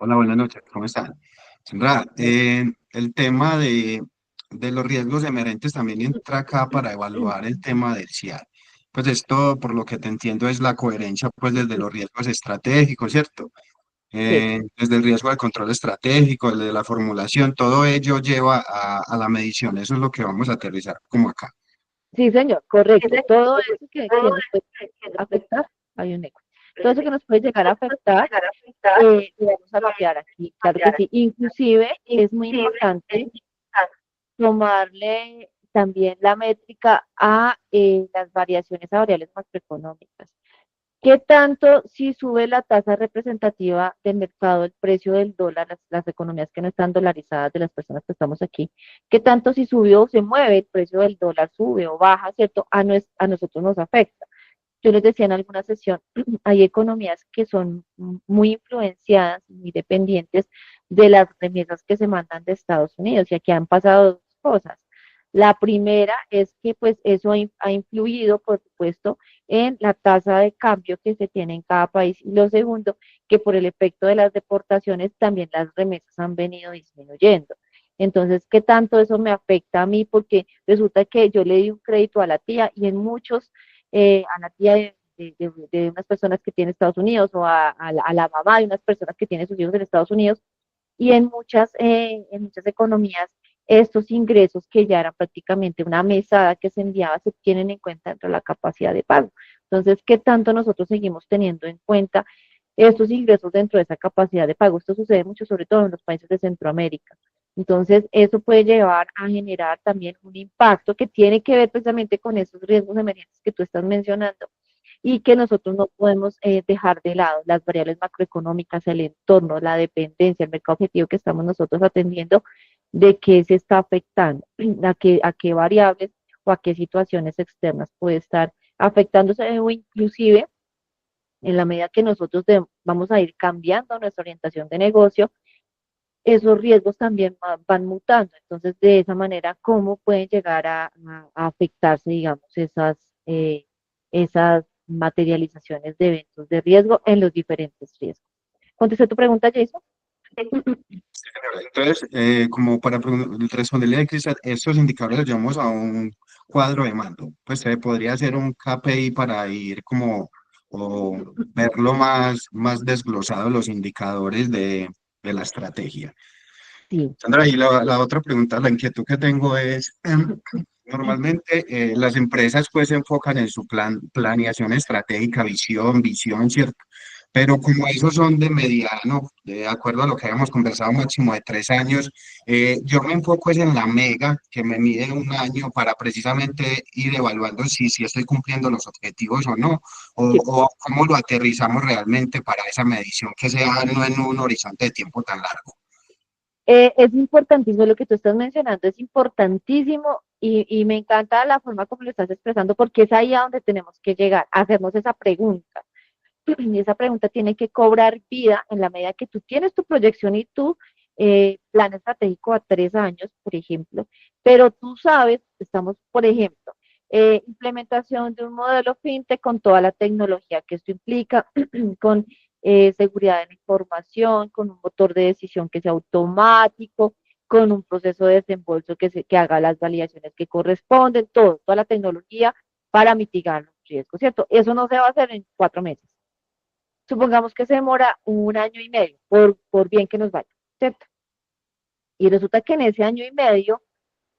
Hola, buenas noches, ¿cómo están? Sandra, el tema de los riesgos emergentes también entra acá para evaluar el tema del CIAR. Pues esto, por lo que te entiendo, es la coherencia pues desde los riesgos estratégicos, ¿cierto? Sí, Desde el riesgo de control estratégico, desde la formulación, todo ello lleva a la medición. Eso es lo que vamos a aterrizar como acá. sí, señor, correcto. Todo eso que nos puede afectar, hay un eco. Todo eso que nos puede llegar a afectar, lo vamos a mapear aquí, claro que sí. Inclusive es muy importante tomarle también la métrica a las variaciones a variables macroeconómicas. ¿Qué tanto si sube la tasa representativa del mercado, el precio del dólar, las economías que no están dolarizadas de las personas que estamos aquí, qué tanto si subió o se mueve el precio del dólar, sube o baja, ¿cierto? A nosotros nos afecta. Yo les decía en alguna sesión, hay economías que son muy influenciadas, muy dependientes de las remesas que se mandan de Estados Unidos y aquí han pasado dos cosas. La primera es que pues eso ha influido, por supuesto, en la tasa de cambio que se tiene en cada país. Y lo segundo, que por el efecto de las deportaciones también las remesas han venido disminuyendo. Entonces, ¿qué tanto eso me afecta a mí? Porque resulta que yo le di un crédito a la tía y en muchos a la tía de unas personas que tiene Estados Unidos o a la mamá de unas personas que tienen sus hijos en Estados Unidos y en muchas economías estos ingresos que ya eran prácticamente una mesada que se enviaba se tienen en cuenta dentro de la capacidad de pago. Entonces, ¿qué tanto nosotros seguimos teniendo en cuenta estos ingresos dentro de esa capacidad de pago? Esto sucede mucho, sobre todo en los países de Centroamérica. Entonces, eso puede llevar a generar también un impacto que tiene que ver precisamente con esos riesgos emergentes que tú estás mencionando y que nosotros no podemos dejar de lado las variables macroeconómicas, el entorno, la dependencia, el mercado objetivo que estamos nosotros atendiendo, de qué se está afectando, a qué variables o a qué situaciones externas puede estar afectándose o inclusive en la medida que nosotros vamos a ir cambiando nuestra orientación de negocio, esos riesgos también van mutando. Entonces, de esa manera, ¿cómo pueden llegar a afectarse, digamos, esas materializaciones de eventos de riesgo en los diferentes riesgos? ¿Contesté tu pregunta, Jason? Entonces, como para responderle a Cristian, estos indicadores los llevamos a un cuadro de mando. Pues se podría hacer un KPI para ir como o verlo más desglosado los indicadores de la estrategia. Sí. Sandra, y la otra pregunta, la inquietud que tengo es, normalmente las empresas pues se enfocan en su planeación estratégica, visión, ¿cierto? Pero como esos son de mediano, de acuerdo a lo que habíamos conversado, máximo de 3 años, yo me enfoco es en la mega, que me mide un año para precisamente ir evaluando si estoy cumpliendo los objetivos o no, o cómo lo aterrizamos realmente para esa medición que sea no en un horizonte de tiempo tan largo. Es importantísimo lo que tú estás mencionando, es importantísimo y me encanta la forma como lo estás expresando porque es ahí a donde tenemos que llegar, a hacernos esa pregunta. Y esa pregunta tiene que cobrar vida en la medida que tú tienes tu proyección y tu plan estratégico a 3 años, por ejemplo, pero tú sabes, estamos, por ejemplo, implementación de un modelo fintech con toda la tecnología que esto implica, con seguridad de la información, con un motor de decisión que sea automático, con un proceso de desembolso que haga las validaciones que corresponden, toda la tecnología para mitigar los riesgos, ¿cierto? Eso no se va a hacer en 4 meses. Supongamos que se demora 1 año y medio, por bien que nos vaya, ¿cierto? Y resulta que en ese 1 año y medio,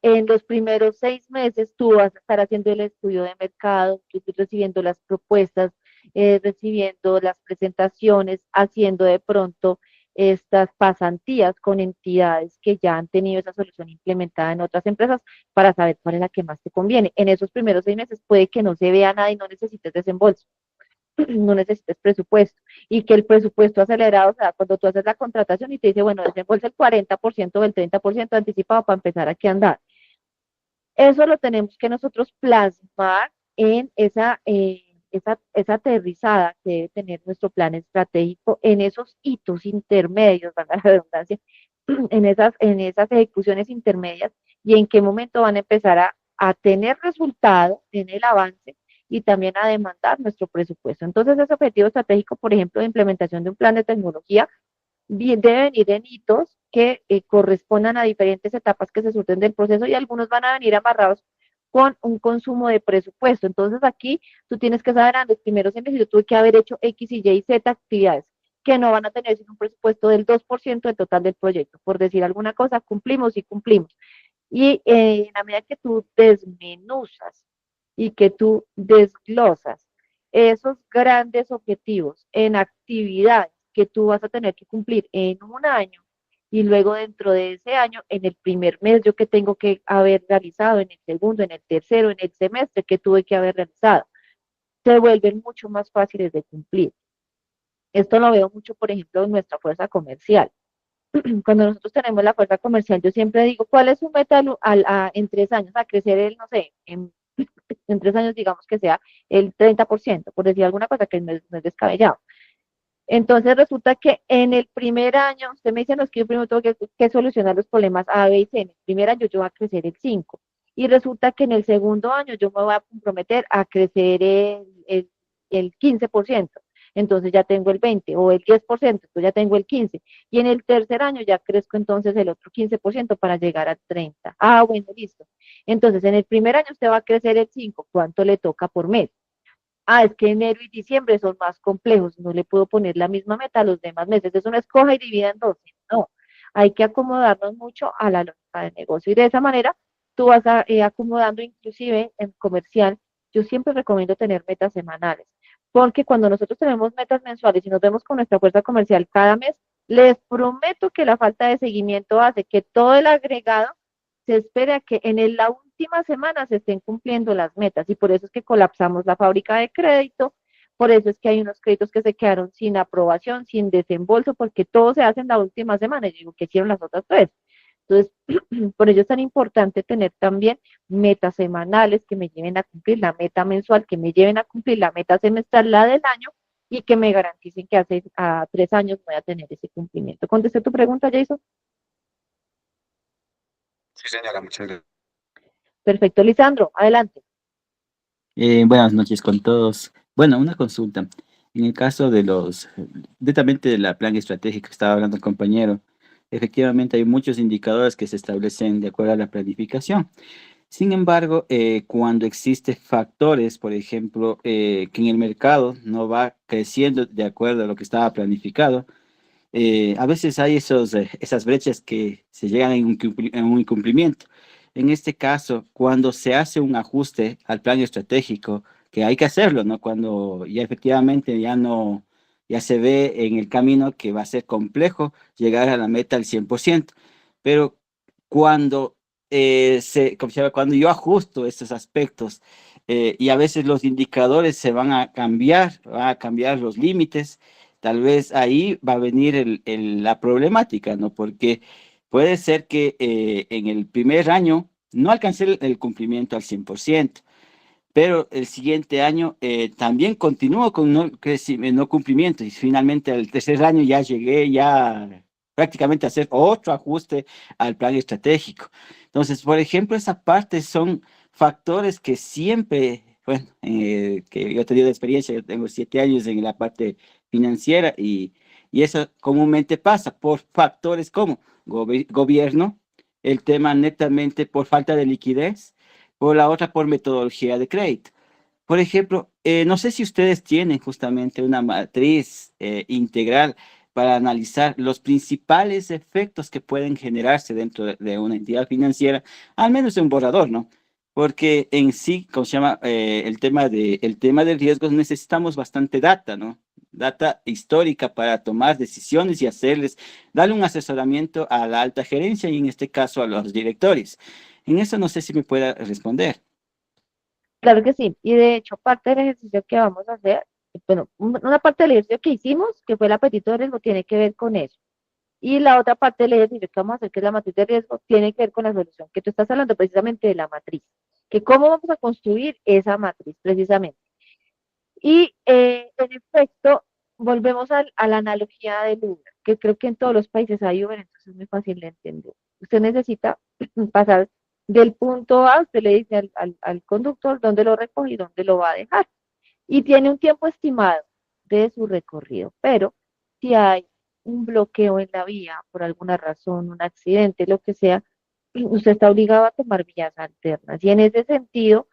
en los primeros 6 meses, tú vas a estar haciendo el estudio de mercado, tú recibiendo las propuestas, recibiendo las presentaciones, haciendo de pronto estas pasantías con entidades que ya han tenido esa solución implementada en otras empresas para saber cuál es la que más te conviene. En esos primeros 6 meses puede que no se vea nada y no necesites desembolso, no necesites presupuesto, y que el presupuesto acelerado, o sea, cuando tú haces la contratación y te dice, bueno, desembolsa el 40% o el 30% anticipado para empezar aquí a andar. Eso lo tenemos que nosotros plasmar en esa aterrizada que debe tener nuestro plan estratégico, en esos hitos intermedios, valga la redundancia, en esas ejecuciones intermedias, y en qué momento van a empezar a tener resultado en el avance y también a demandar nuestro presupuesto. Entonces, ese objetivo estratégico, por ejemplo, de implementación de un plan de tecnología, debe venir en hitos que correspondan a diferentes etapas que se surten del proceso, y algunos van a venir amarrados con un consumo de presupuesto. Entonces aquí tú tienes que saber, antes, primero siempre, si yo tuve que haber hecho X y Y y Z actividades que no van a tener sino un presupuesto del 2% del total del proyecto. Por decir alguna cosa, cumplimos y cumplimos. Y en la medida que tú desmenuzas y que tú desglosas esos grandes objetivos en actividades que tú vas a tener que cumplir en 1 año, y luego dentro de ese año, en el primer mes, yo que tengo que haber realizado, en el segundo, en el tercero, en el semestre que tuve que haber realizado, se vuelven mucho más fáciles de cumplir. Esto lo veo mucho, por ejemplo, en nuestra fuerza comercial. Cuando nosotros tenemos la fuerza comercial, yo siempre digo, ¿cuál es su meta en 3 años? A crecer no sé, en 3 años, digamos que sea el 30%, por decir alguna cosa que no es descabellado. Entonces resulta que en el primer año, usted me dice, no, es que yo primero tengo que solucionar los problemas A, B y C. En el primer año yo voy a crecer el 5%. Y resulta que en el segundo año yo me voy a comprometer a crecer el 15%. Entonces ya tengo el 20%, o el 10%, entonces ya tengo el 15%. Y en el tercer año ya crezco entonces el otro 15% para llegar al 30%. Ah, bueno, listo. Entonces en el primer año usted va a crecer el 5%. ¿Cuánto le toca por mes? Ah, es que enero y diciembre son más complejos, no le puedo poner la misma meta a los demás meses. Eso no escoja y divida en 12, no. Hay que acomodarnos mucho a la lógica del negocio, y de esa manera tú vas acomodando, inclusive en comercial. Yo siempre recomiendo tener metas semanales, porque cuando nosotros tenemos metas mensuales y nos vemos con nuestra fuerza comercial cada mes, les prometo que la falta de seguimiento hace que todo el agregado se espere a que la última semana se estén cumpliendo las metas, y por eso es que colapsamos la fábrica de crédito, por eso es que hay unos créditos que se quedaron sin aprobación, sin desembolso, porque todo se hace en la última semana. Y digo, ¿qué hicieron las otras tres? Entonces, por ello es tan importante tener también metas semanales que me lleven a cumplir la meta mensual, que me lleven a cumplir la meta semestral, la del año, y que me garanticen que a 3 años voy a tener ese cumplimiento. ¿Contesté tu pregunta, Jason? Sí, señora, muchas gracias. Perfecto, Lisandro, adelante. Buenas noches con todos. Bueno, una consulta. En el caso netamente de la plan estratégica que estaba hablando el compañero, efectivamente hay muchos indicadores que se establecen de acuerdo a la planificación. Sin embargo, cuando existen factores, por ejemplo, que en el mercado no va creciendo de acuerdo a lo que estaba planificado, a veces hay esas brechas que se llegan en un incumplimiento. En este caso, cuando se hace un ajuste al plan estratégico, que hay que hacerlo, ¿no? Cuando ya efectivamente ya se ve en el camino que va a ser complejo llegar a la meta al 100%, pero cuando, como se llama, cuando yo ajusto estos aspectos, y a veces los indicadores se van a cambiar los límites, tal vez ahí va a venir la problemática, ¿no? Porque puede ser que en el primer año no alcancé el cumplimiento al 100%, pero el siguiente año también continúo con no cumplimiento, y finalmente al tercer año ya llegué ya prácticamente a hacer otro ajuste al plan estratégico. Entonces, por ejemplo, esa parte son factores que siempre, bueno, que yo he tenido experiencia, yo tengo 7 años en la parte financiera, y eso comúnmente pasa por factores como gobierno, el tema netamente por falta de liquidez, o la otra por metodología de crédito. Por ejemplo, no sé si ustedes tienen justamente una matriz integral para analizar los principales efectos que pueden generarse dentro de una entidad financiera, al menos de un borrador, ¿no? Porque en sí, como se llama, el tema de riesgos, necesitamos bastante data, ¿no? Data histórica para tomar decisiones y darle un asesoramiento a la alta gerencia y en este caso a los directores. En eso no sé si me pueda responder. Claro que sí, y de hecho parte del ejercicio que vamos a hacer, bueno, una parte del ejercicio que hicimos, que fue el apetito de riesgo, tiene que ver con eso. Y la otra parte del ejercicio que vamos a hacer, que es la matriz de riesgo, tiene que ver con la solución, que tú estás hablando precisamente de la matriz, que cómo vamos a construir esa matriz precisamente. Y en efecto, volvemos a la analogía del Uber, que creo que en todos los países hay Uber, entonces es muy fácil de entender. Usted necesita pasar del punto A, usted le dice al conductor dónde lo recoge y dónde lo va a dejar. Y tiene un tiempo estimado de su recorrido, pero si hay un bloqueo en la vía por alguna razón, un accidente, lo que sea, usted está obligado a tomar vías alternas. Y en ese sentido,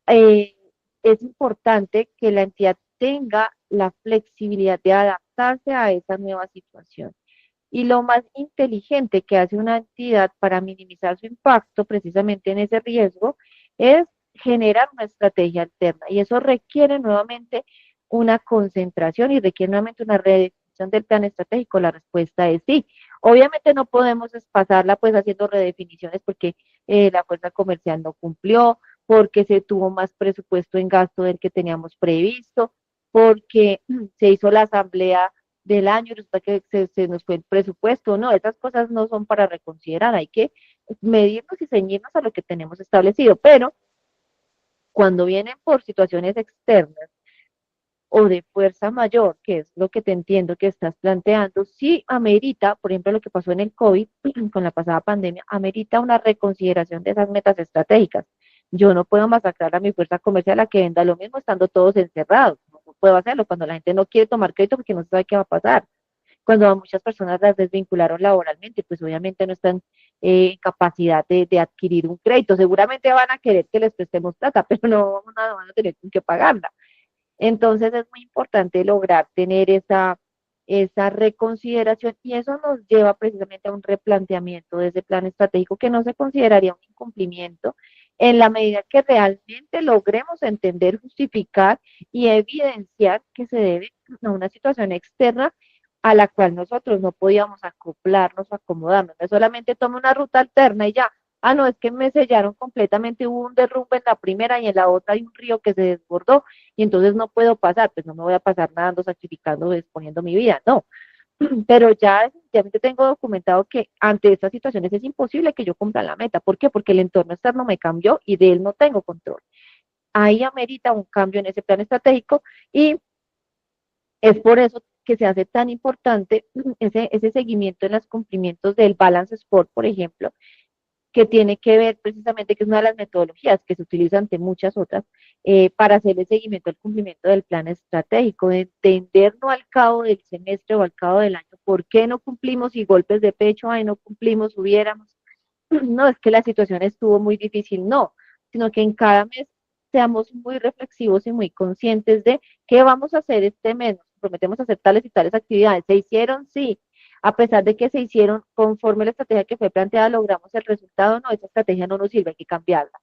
eh, es importante que la entidad tenga la flexibilidad de adaptarse a esa nueva situación. Y lo más inteligente que hace una entidad para minimizar su impacto precisamente en ese riesgo es generar una estrategia alterna. Y eso requiere nuevamente una concentración y requiere nuevamente una redefinición del plan estratégico. La respuesta es sí. Obviamente no podemos pasarla pues haciendo redefiniciones porque la fuerza comercial no cumplió, porque se tuvo más presupuesto en gasto del que teníamos previsto, porque se hizo la asamblea del año y resulta que se nos fue el presupuesto. No, esas cosas no son para reconsiderar, hay que medirnos y ceñirnos a lo que tenemos establecido, pero cuando vienen por situaciones externas o de fuerza mayor, que es lo que te entiendo que estás planteando, sí amerita, por ejemplo, lo que pasó en el COVID, con la pasada pandemia, amerita una reconsideración de esas metas estratégicas. Yo no puedo masacrar a mi fuerza comercial a que venda lo mismo estando todos encerrados. No puedo hacerlo cuando la gente no quiere tomar crédito porque no sabe qué va a pasar. Cuando a muchas personas las desvincularon laboralmente, pues obviamente no están en capacidad de adquirir un crédito. Seguramente van a querer que les prestemos plata, pero no van a tener con qué pagarla. Entonces es muy importante lograr tener esa reconsideración y eso nos lleva precisamente a un replanteamiento de ese plan estratégico que no se consideraría un incumplimiento en la medida que realmente logremos entender, justificar y evidenciar que se debe a una situación externa a la cual nosotros no podíamos acoplarnos o acomodarnos. No solamente tome una ruta alterna y ya, ah, no, es que me sellaron completamente, hubo un derrumbe en la primera y en la otra hay un río que se desbordó y entonces no puedo pasar, pues no me voy a pasar nadando, sacrificando, exponiendo mi vida, no. Pero ya definitivamente tengo documentado que ante estas situaciones es imposible que yo cumpla la meta. ¿Por qué? Porque el entorno externo me cambió y de él no tengo control. Ahí amerita un cambio en ese plan estratégico y es por eso que se hace tan importante ese seguimiento en los cumplimientos del balance score, por ejemplo, que tiene que ver precisamente, que es una de las metodologías que se utiliza ante muchas otras, para hacer el seguimiento al cumplimiento del plan estratégico, de entender no al cabo del semestre o al cabo del año por qué no cumplimos y golpes de pecho, ay, no cumplimos, hubiéramos. No es que la situación estuvo muy difícil, no, sino que en cada mes seamos muy reflexivos y muy conscientes de qué vamos a hacer este mes. Nos prometemos hacer tales y tales actividades. ¿Se hicieron? Sí. A pesar de que se hicieron conforme la estrategia que fue planteada, logramos el resultado, no, esa estrategia no nos sirve, hay que cambiarla.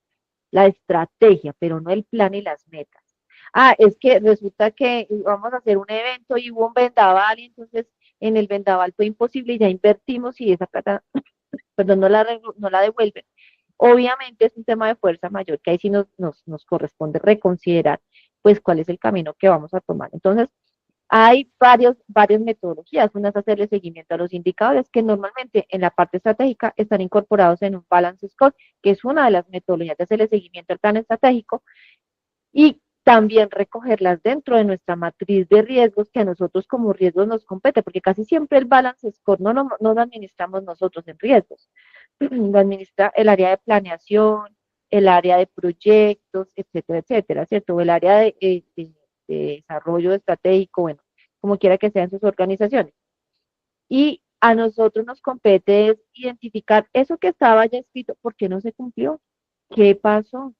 La estrategia, pero no el plan y las metas. Ah, es que resulta que vamos a hacer un evento y hubo un vendaval y entonces en el vendaval fue imposible y ya invertimos y esa plata perdón, no la devuelven. Obviamente es un tema de fuerza mayor que ahí sí nos corresponde reconsiderar pues cuál es el camino que vamos a tomar. Entonces, hay varias metodologías. Una es hacerle seguimiento a los indicadores que normalmente en la parte estratégica están incorporados en un balance score, que es una de las metodologías de hacerle seguimiento al plan estratégico y también recogerlas dentro de nuestra matriz de riesgos que a nosotros como riesgos nos compete, porque casi siempre el balance score no lo administramos nosotros en riesgos, lo administra el área de planeación, el área de proyectos, etcétera, etcétera, ¿cierto? O el área de desarrollo estratégico, bueno, como quiera que sean sus organizaciones. Y A nosotros nos compete es identificar eso que estaba ya escrito, ¿por qué no se cumplió? ¿Qué pasó?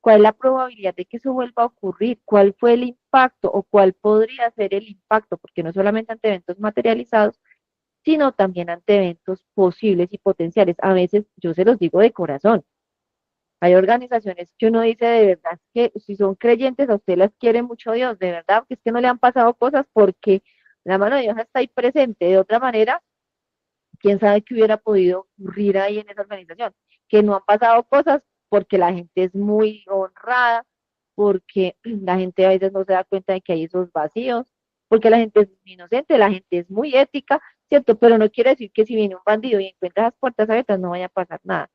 ¿Cuál es la probabilidad de que eso vuelva a ocurrir? ¿Cuál fue el impacto o cuál podría ser el impacto? Porque no solamente ante eventos materializados, sino también ante eventos posibles y potenciales. A veces, yo se los digo de corazón, hay organizaciones que uno dice de verdad que si son creyentes, a usted las quiere mucho Dios, de verdad, que es que no le han pasado cosas porque la mano de Dios está ahí presente. De otra manera, quién sabe qué hubiera podido ocurrir ahí en esa organización. Que no han pasado cosas porque la gente es muy honrada, porque la gente a veces no se da cuenta de que hay esos vacíos, porque la gente es muy inocente, la gente es muy ética, ¿cierto? Pero no quiere decir que si viene un bandido y encuentra las puertas abiertas no vaya a pasar nada.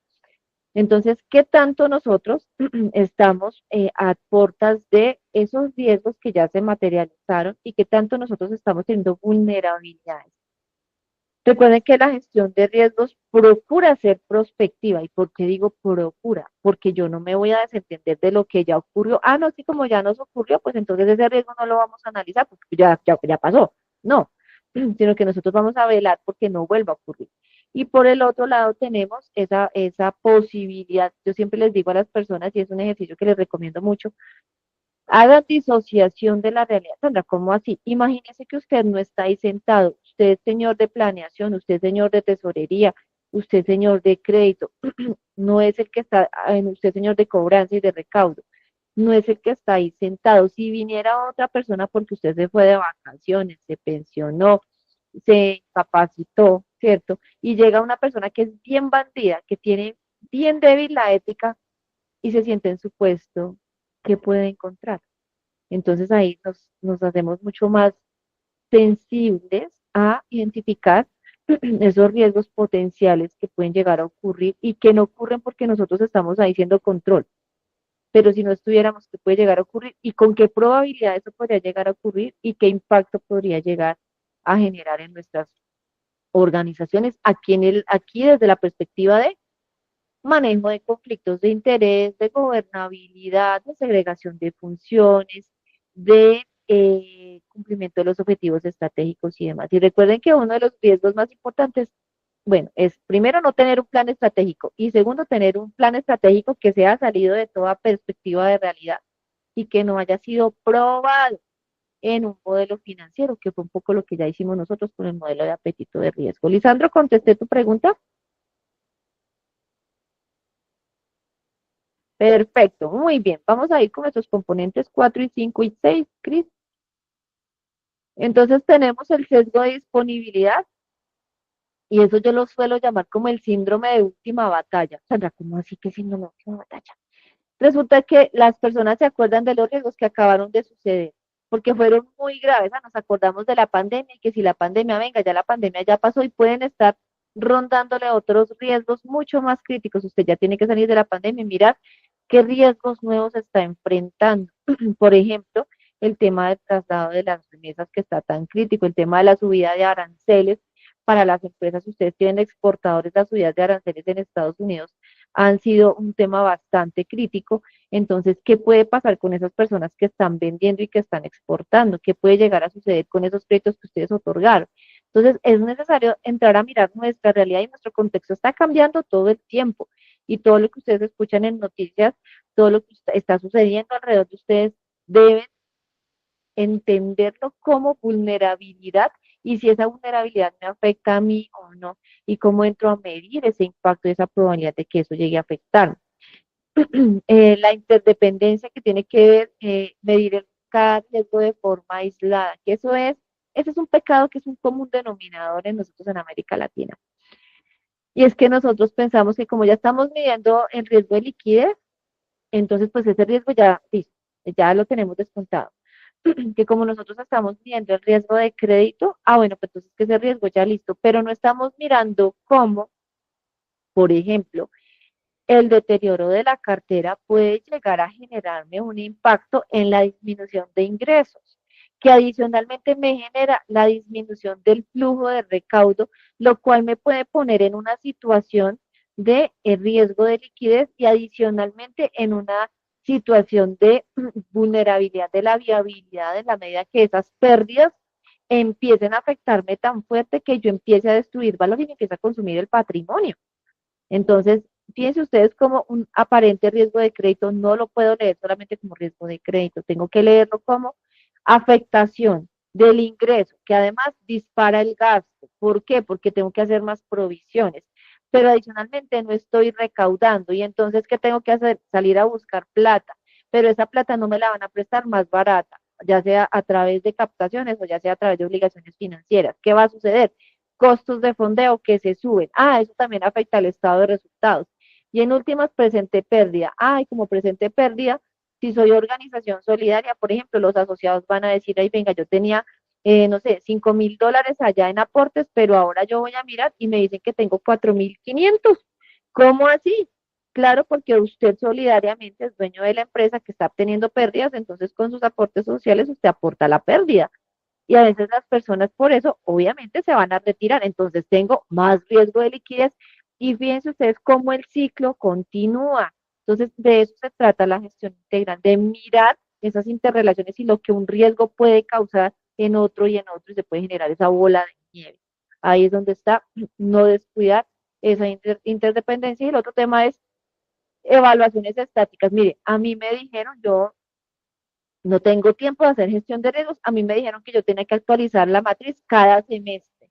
Entonces, ¿qué tanto nosotros estamos a puertas de esos riesgos que ya se materializaron y qué tanto nosotros estamos teniendo vulnerabilidades? Recuerden que la gestión de riesgos procura ser prospectiva. ¿Y por qué digo procura? Porque yo no me voy a desentender de lo que ya ocurrió. Ah, no, sí, como ya nos ocurrió, pues entonces ese riesgo no lo vamos a analizar porque ya pasó. No, sino que nosotros vamos a velar porque no vuelva a ocurrir. Y por el otro lado tenemos esa posibilidad. Yo siempre les digo a las personas, y es un ejercicio que les recomiendo mucho, haga disociación de la realidad. Sandra, ¿cómo así? Imagínese que usted no está ahí sentado. Usted es señor de planeación, usted es señor de tesorería, usted es señor de crédito. No es el que está, usted es señor de cobranza y de recaudo. No es el que está ahí sentado. Si viniera otra persona porque usted se fue de vacaciones, se pensionó, se incapacitó, ¿cierto? Y llega una persona que es bien bandida, que tiene bien débil la ética y se siente en su puesto, ¿qué puede encontrar? Entonces ahí nos hacemos mucho más sensibles a identificar esos riesgos potenciales que pueden llegar a ocurrir y que no ocurren porque nosotros estamos ahí siendo control. Pero si no estuviéramos, ¿qué puede llegar a ocurrir? ¿Y con qué probabilidad eso podría llegar a ocurrir? ¿Y qué impacto podría llegar a generar en nuestras organizaciones? Aquí desde la perspectiva de manejo de conflictos de interés, de gobernabilidad, de segregación de funciones, de cumplimiento de los objetivos estratégicos y demás. Y recuerden que uno de los riesgos más importantes, bueno, es primero no tener un plan estratégico y segundo tener un plan estratégico que sea salido de toda perspectiva de realidad y que no haya sido probado en un modelo financiero, que fue un poco lo que ya hicimos nosotros con el modelo de apetito de riesgo. Lisandro, ¿contesté tu pregunta? Perfecto, muy bien. Vamos a ir con nuestros componentes 4 y 5 y 6, Cris. Entonces tenemos el sesgo de disponibilidad y eso yo lo suelo llamar como el síndrome de última batalla. Sandra, ¿cómo así que síndrome de última batalla? Resulta que las personas se acuerdan de los riesgos que acabaron de suceder, porque fueron muy graves. Nos acordamos de la pandemia y que si la pandemia, venga, ya la pandemia ya pasó y pueden estar rondándole otros riesgos mucho más críticos. Usted ya tiene que salir de la pandemia y mirar qué riesgos nuevos está enfrentando. Por ejemplo, el tema del traslado de las remesas que está tan crítico, el tema de la subida de aranceles para las empresas. Si ustedes tienen exportadores, las subidas de aranceles en Estados Unidos han sido un tema bastante crítico. Entonces, ¿qué puede pasar con esas personas que están vendiendo y que están exportando? ¿Qué puede llegar a suceder con esos créditos que ustedes otorgaron? Entonces, es necesario entrar a mirar nuestra realidad y nuestro contexto está cambiando todo el tiempo. Y todo lo que ustedes escuchan en noticias, todo lo que está sucediendo alrededor de ustedes, deben entenderlo como vulnerabilidad y si esa vulnerabilidad me afecta a mí o no, y cómo entro a medir ese impacto y esa probabilidad de que eso llegue a afectar. La interdependencia que tiene que ver, medir cada riesgo de forma aislada, que ese es un pecado que es un común denominador en nosotros en América Latina. Y es que nosotros pensamos que como ya estamos midiendo el riesgo de liquidez, entonces pues ese riesgo ya, listo, ya lo tenemos descontado. Que como nosotros estamos midiendo el riesgo de crédito, bueno, pues entonces que ese riesgo ya listo, pero no estamos mirando cómo, por ejemplo, el deterioro de la cartera puede llegar a generarme un impacto en la disminución de ingresos, que adicionalmente me genera la disminución del flujo de recaudo, lo cual me puede poner en una situación de riesgo de liquidez y adicionalmente en una situación de vulnerabilidad de la viabilidad en la medida que esas pérdidas empiecen a afectarme tan fuerte que yo empiece a destruir valor y me empiece a consumir el patrimonio. Entonces, fíjense ustedes como un aparente riesgo de crédito, no lo puedo leer solamente como riesgo de crédito, tengo que leerlo como afectación del ingreso, que además dispara el gasto. ¿Por qué? Porque tengo que hacer más provisiones, pero adicionalmente no estoy recaudando y entonces, ¿qué tengo que hacer? Salir a buscar plata, pero esa plata no me la van a prestar más barata, ya sea a través de captaciones o ya sea a través de obligaciones financieras. ¿Qué va a suceder? Costos de fondeo que se suben. Eso también afecta al estado de resultados. Y en últimas, presente pérdida. Y como presente pérdida, si soy organización solidaria, por ejemplo, los asociados van a decir, ay, venga, yo tenía, no sé, $5,000 allá en aportes, pero ahora yo voy a mirar y me dicen que tengo 4,500. ¿Cómo así? Claro, porque usted solidariamente es dueño de la empresa que está obteniendo pérdidas, entonces con sus aportes sociales usted aporta la pérdida y a veces las personas por eso obviamente se van a retirar, entonces tengo más riesgo de liquidez y fíjense ustedes cómo el ciclo continúa. Entonces de eso se trata la gestión integral, de mirar esas interrelaciones y lo que un riesgo puede causar en otro y en otro y se puede generar esa bola de nieve. Ahí es donde está no descuidar esa interdependencia y el otro tema es evaluaciones estáticas. Mire, a mí me dijeron, yo no tengo tiempo de hacer gestión de riesgos. A mí me dijeron que yo tenía que actualizar la matriz cada semestre.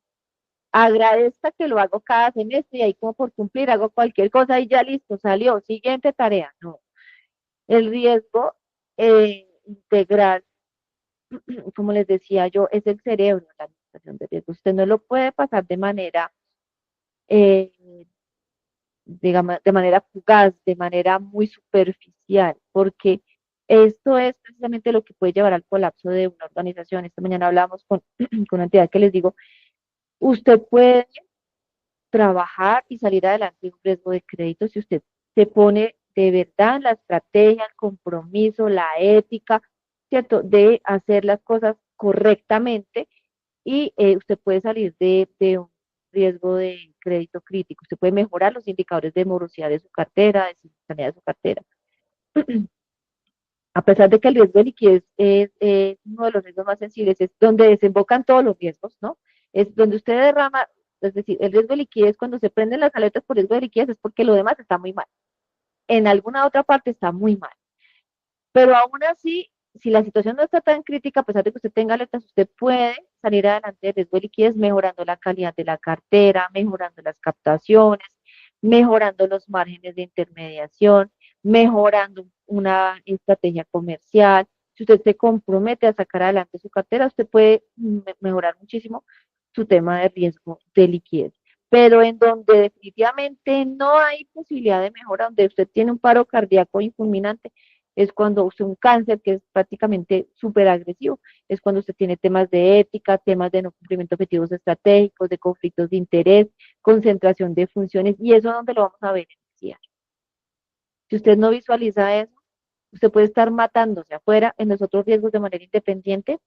Agradezca que lo hago cada semestre y ahí como por cumplir hago cualquier cosa y ya listo, salió. Siguiente tarea. No. El riesgo integral, como les decía yo, es el cerebro, la administración de riesgos. Usted no lo puede pasar de manera, eh, digamos, de manera fugaz, de manera muy superficial, porque esto es precisamente lo que puede llevar al colapso de una organización. Esta mañana hablamos con, con una entidad que les digo, usted puede trabajar y salir adelante en un riesgo de crédito si usted se pone de verdad la estrategia, el compromiso, la ética, ¿cierto? De hacer las cosas correctamente y usted puede salir de un riesgo de crédito crítico. Usted puede mejorar los indicadores de morosidad de su cartera, de simultaneidad de su cartera. A pesar de que el riesgo de liquidez es uno de los riesgos más sensibles, es donde desembocan todos los riesgos, ¿no? Es donde usted derrama, es decir, el riesgo de liquidez, cuando se prenden las alertas por riesgo de liquidez, es porque lo demás está muy mal. En alguna otra parte está muy mal. Pero aún así, si la situación no está tan crítica, a pesar de que usted tenga alertas, usted puede salir adelante de riesgo de liquidez mejorando la calidad de la cartera, mejorando las captaciones, mejorando los márgenes de intermediación, mejorando una estrategia comercial. Si usted se compromete a sacar adelante su cartera, usted puede mejorar muchísimo su tema de riesgo de liquidez. Pero en donde definitivamente no hay posibilidad de mejora, donde usted tiene un paro cardíaco fulminante, es cuando usted un cáncer que es prácticamente súper agresivo, es cuando usted tiene temas de ética, temas de no cumplimiento de objetivos estratégicos, de conflictos de interés, concentración de funciones, y eso es donde lo vamos a beneficiar. Si usted no visualiza eso, usted puede estar matándose afuera en los otros riesgos de manera independiente,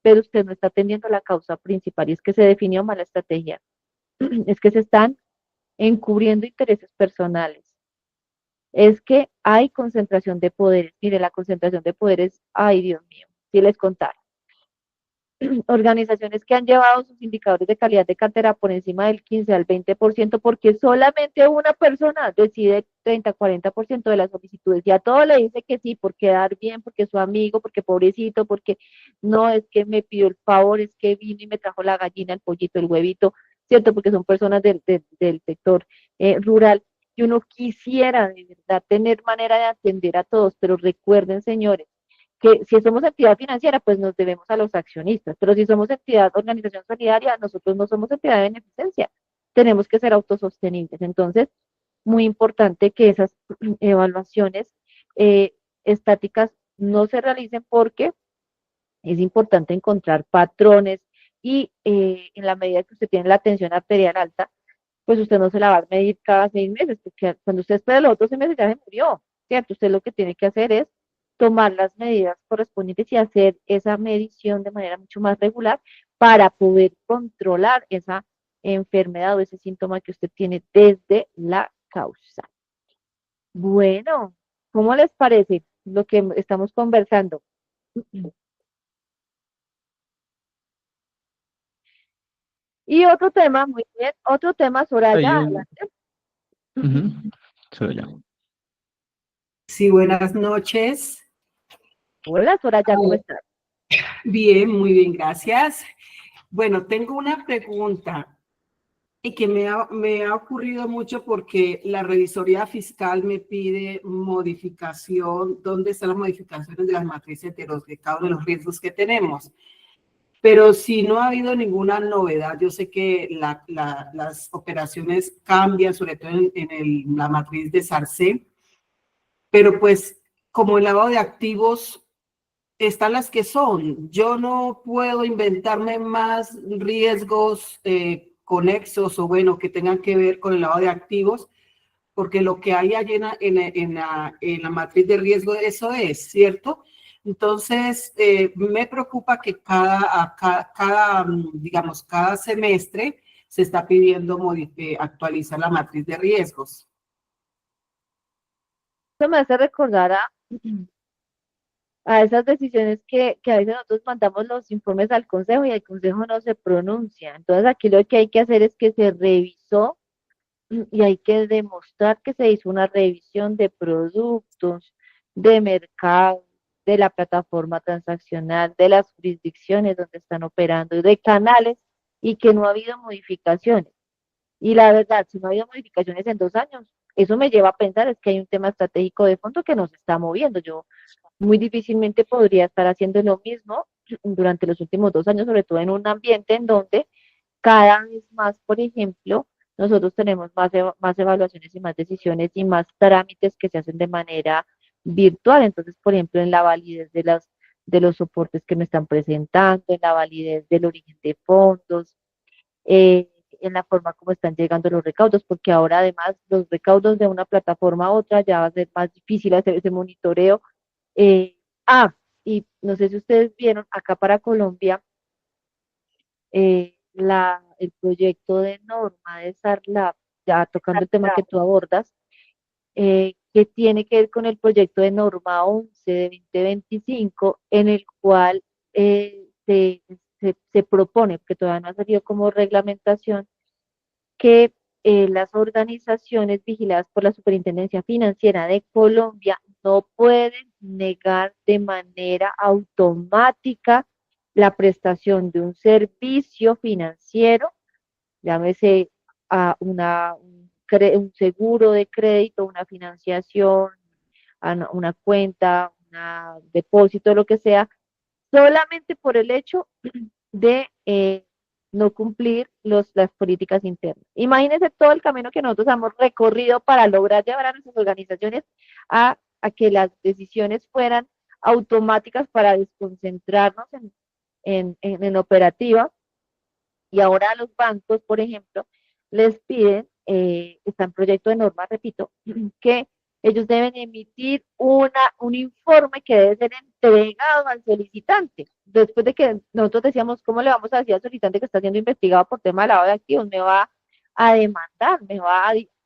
pero usted no está atendiendo la causa principal, y es que se definió mal la estrategia, es que se están encubriendo intereses personales, es que hay concentración de poderes. Mire, la concentración de poderes, ay Dios mío, si les contara. Organizaciones que han llevado sus indicadores de calidad de cartera por encima del 15 al 20% porque solamente una persona decide 30-40% de las solicitudes y a todo le dice que sí, por quedar bien, porque es su amigo, porque pobrecito, porque no es que me pidió el favor, es que vino y me trajo la gallina, el pollito, el huevito, ¿cierto? Porque son personas del sector rural y uno quisiera de verdad tener manera de atender a todos, pero recuerden, señores, que si somos entidad financiera, pues nos debemos a los accionistas, pero si somos entidad, organización solidaria, nosotros no somos entidad de beneficencia, tenemos que ser autosostenibles. Entonces, muy importante que esas evaluaciones estáticas no se realicen porque es importante encontrar patrones y en la medida que usted tiene la tensión arterial alta, pues usted no se la va a medir cada 6 meses, porque cuando usted espera los otros 6 meses ya se murió, ¿cierto? Usted lo que tiene que hacer es tomar las medidas correspondientes y hacer esa medición de manera mucho más regular para poder controlar esa enfermedad o ese síntoma que usted tiene desde la causa. Bueno, ¿cómo les parece lo que estamos conversando? Y otro tema, muy bien, otro tema, Hay Soraya, un... adelante. Ujú. Soraya. Sí, buenas noches. Hola, Soraya, ¿cómo estás? Bien, muy bien, gracias. Bueno, tengo una pregunta y que me ha ocurrido mucho porque la revisoría fiscal me pide modificación, ¿dónde están las modificaciones de las matrices de los recados de los riesgos que tenemos? Pero si no ha habido ninguna novedad, yo sé que las operaciones cambian, sobre todo en la matriz de SARCE, pero pues como el lavado de activos están las que son. Yo no puedo inventarme más riesgos conexos o bueno, que tengan que ver con el lavado de activos, porque lo que hay allí en la matriz de riesgo, eso es, ¿cierto? Entonces, me preocupa que digamos, cada semestre se está pidiendo actualizar la matriz de riesgos. Eso me hace recordar a esas decisiones que a veces nosotros mandamos los informes al consejo y el consejo no se pronuncia. Entonces aquí lo que hay que hacer es que se revisó y hay que demostrar que se hizo una revisión de productos, de mercado, de la plataforma transaccional, de las jurisdicciones donde están operando, de canales y que no ha habido modificaciones. Y la verdad, si no ha habido modificaciones en 2 años, eso me lleva a pensar es que hay un tema estratégico de fondo que nos está moviendo. Yo muy difícilmente podría estar haciendo lo mismo durante los últimos 2 años, sobre todo en un ambiente en donde cada vez más, por ejemplo, nosotros tenemos más evaluaciones y más decisiones y más trámites que se hacen de manera virtual. Entonces, por ejemplo, en la validez de los soportes que me están presentando, en la validez del origen de fondos, en la forma como están llegando los recaudos, porque ahora además los recaudos de una plataforma a otra ya va a ser más difícil hacer ese monitoreo. Eh, y no sé si ustedes vieron, acá para Colombia, el proyecto de norma de SARLAP, ya tocando el tema que tú abordas, que tiene que ver con el proyecto de norma 11 de 2025, en el cual se propone, porque todavía no ha salido como reglamentación, que las organizaciones vigiladas por la Superintendencia Financiera de Colombia no pueden negar de manera automática la prestación de un servicio financiero, llámese un seguro de crédito, una financiación, una cuenta, un depósito, lo que sea, solamente por el hecho de no cumplir las políticas internas. Imagínense todo el camino que nosotros hemos recorrido para lograr llevar a nuestras organizaciones a que las decisiones fueran automáticas para desconcentrarnos en operativa. Y ahora a los bancos, por ejemplo, les piden, está en proyecto de norma, repito, que ellos deben emitir un informe que debe ser entregado al solicitante. Después de que nosotros decíamos, ¿cómo le vamos a decir al solicitante que está siendo investigado por tema de lavado de activos? Me va a demandar,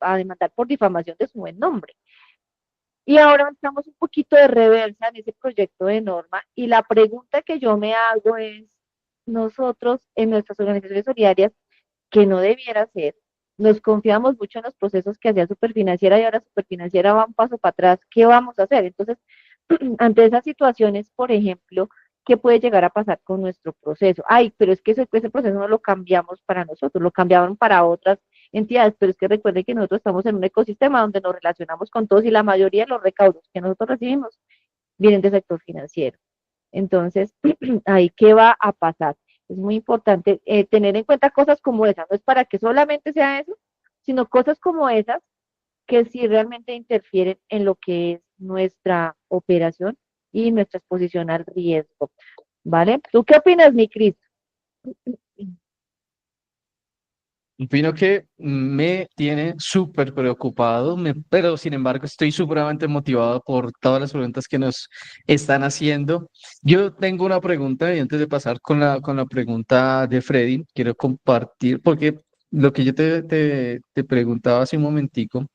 a demandar por difamación de su buen nombre. Y ahora estamos un poquito de reversa en ese proyecto de norma y la pregunta que yo me hago es, nosotros en nuestras organizaciones solidarias, que no debiera ser, nos confiamos mucho en los procesos que hacía Superfinanciera y ahora Superfinanciera va un paso para atrás, ¿qué vamos a hacer? Entonces, ante esas situaciones, por ejemplo, ¿qué puede llegar a pasar con nuestro proceso? Ay, pero es que ese proceso no lo cambiamos para nosotros, lo cambiaron para otras entidades, pero es que recuerden que nosotros estamos en un ecosistema donde nos relacionamos con todos y la mayoría de los recaudos que nosotros recibimos vienen del sector financiero. Entonces, ahí, ¿qué va a pasar? Es muy importante tener en cuenta cosas como esas, no es para que solamente sea eso, sino cosas como esas que sí realmente interfieren en lo que es nuestra operación y nuestra exposición al riesgo, ¿vale? ¿Tú qué opinas, mi Cris? Opino que me tiene súper preocupado, pero sin embargo estoy supremamente motivado por todas las preguntas que nos están haciendo. Yo tengo una pregunta y antes de pasar con la pregunta de Freddy, quiero compartir, porque lo que yo te preguntaba hace un momentico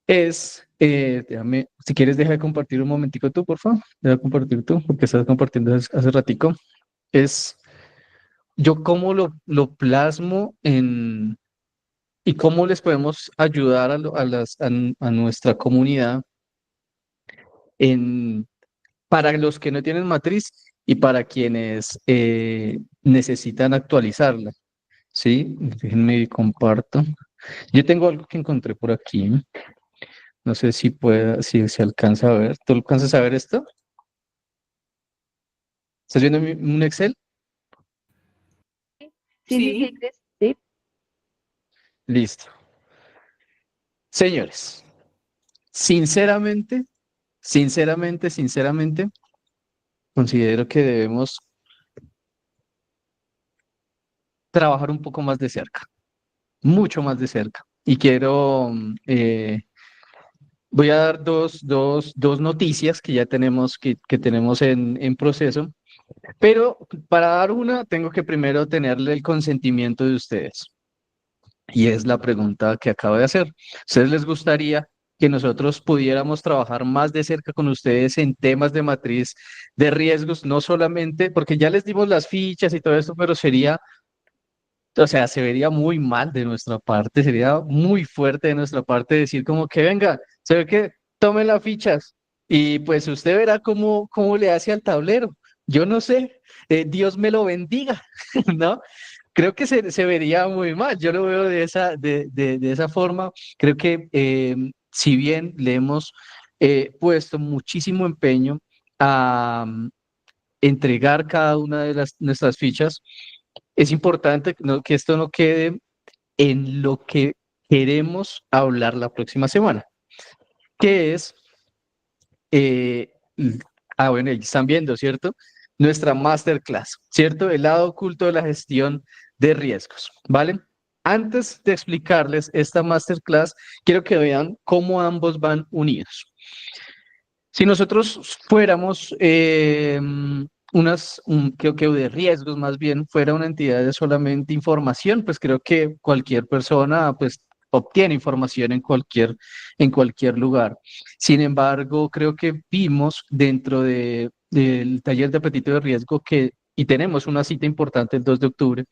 es, si quieres deja de compartir un momentico tú, por favor, deja de compartir tú, porque estás compartiendo hace ratico, es... yo cómo lo plasmo y cómo les podemos ayudar a nuestra comunidad en, para los que no tienen matriz y para quienes necesitan actualizarla. ¿Sí? Déjenme comparto. Yo tengo algo que encontré por aquí. No sé si se alcanza a ver. ¿Tú alcanzas a ver esto? ¿Estás viendo un Excel? Sí. Cris, sí. Listo. Señores, sinceramente, sinceramente, considero que debemos trabajar un poco más de cerca, mucho más de cerca. Y voy a dar dos noticias que ya tenemos, que tenemos en proceso, pero para dar una, tengo que primero tenerle el consentimiento de ustedes. Y es la pregunta que acabo de hacer. ¿Ustedes les gustaría que nosotros pudiéramos trabajar más de cerca con ustedes en temas de matriz de riesgos, no solamente, porque ya les dimos las fichas y todo esto, pero sería, o sea, se vería muy mal de nuestra parte, sería muy fuerte de nuestra parte decir como que venga, se ve que tomen las fichas y pues usted verá cómo le hace al tablero. Yo no sé, Dios me lo bendiga, ¿no? Creo que se vería muy mal. Yo lo veo de esa forma. Creo que si bien le hemos puesto muchísimo empeño a entregar cada una de nuestras fichas, es importante que esto no quede en lo que queremos hablar la próxima semana, que es eh, l- bueno, ahí están viendo, ¿cierto? Nuestra masterclass, ¿cierto? El lado oculto de la gestión de riesgos, ¿vale? Antes de explicarles esta masterclass, quiero que vean cómo ambos van unidos. Si nosotros fuéramos creo que de riesgos más bien, fuera una entidad de solamente información, pues creo que cualquier persona pues obtiene información en cualquier lugar. Sin embargo, creo que vimos dentro del taller de apetito de riesgo y tenemos una cita importante el 2 de octubre,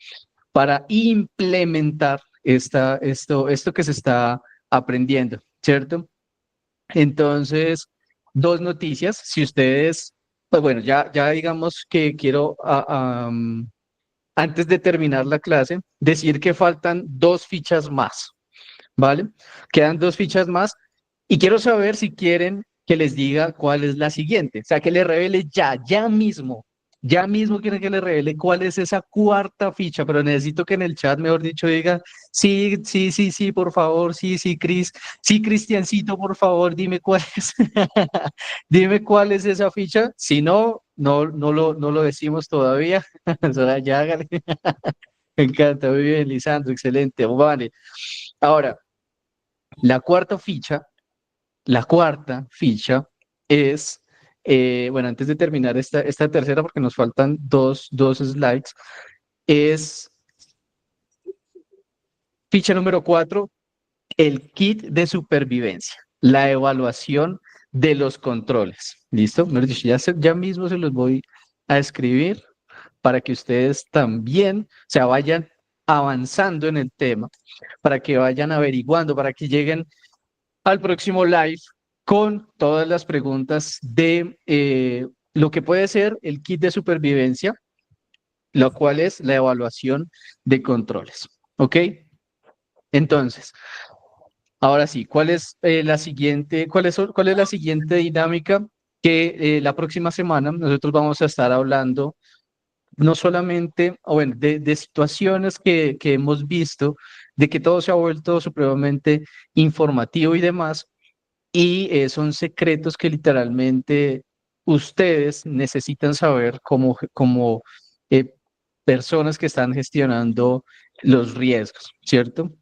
para implementar esto que se está aprendiendo, ¿cierto? Entonces, dos noticias. Si ustedes, pues bueno, ya digamos que quiero, antes de terminar la clase, decir que faltan dos fichas más, ¿vale? Quedan dos fichas más y quiero saber si quieren que les diga cuál es la siguiente, o sea, que les revele ya mismo quieren que les revele cuál es esa cuarta ficha, pero necesito que en el chat, mejor dicho, diga, sí, sí, sí, sí, por favor, sí, sí, Cris, sí, Cristiancito, por favor, dime cuál es, dime cuál es esa ficha, si no, no lo decimos todavía, Soraya, ya hágale. Me encanta, muy bien, Lisandro, excelente, vale. Ahora, la cuarta ficha, la cuarta ficha es, bueno, antes de terminar esta tercera, porque nos faltan dos slides, es ficha número 4, el kit de supervivencia, la evaluación de los controles. ¿Listo? Mejor dicho, ya mismo se los voy a escribir para que ustedes también se vayan avanzando en el tema, para que vayan averiguando, para que lleguen al próximo live con todas las preguntas de lo que puede ser el kit de supervivencia, lo cual es la evaluación de controles. ¿Ok? Entonces, ahora sí, ¿cuál es la siguiente, cuál es la siguiente dinámica? Que la próxima semana nosotros vamos a estar hablando no solamente, o bueno, de situaciones que hemos visto, de que todo se ha vuelto supremamente informativo y demás, y son secretos que literalmente ustedes necesitan saber como eh, personas que están gestionando los riesgos, ¿cierto?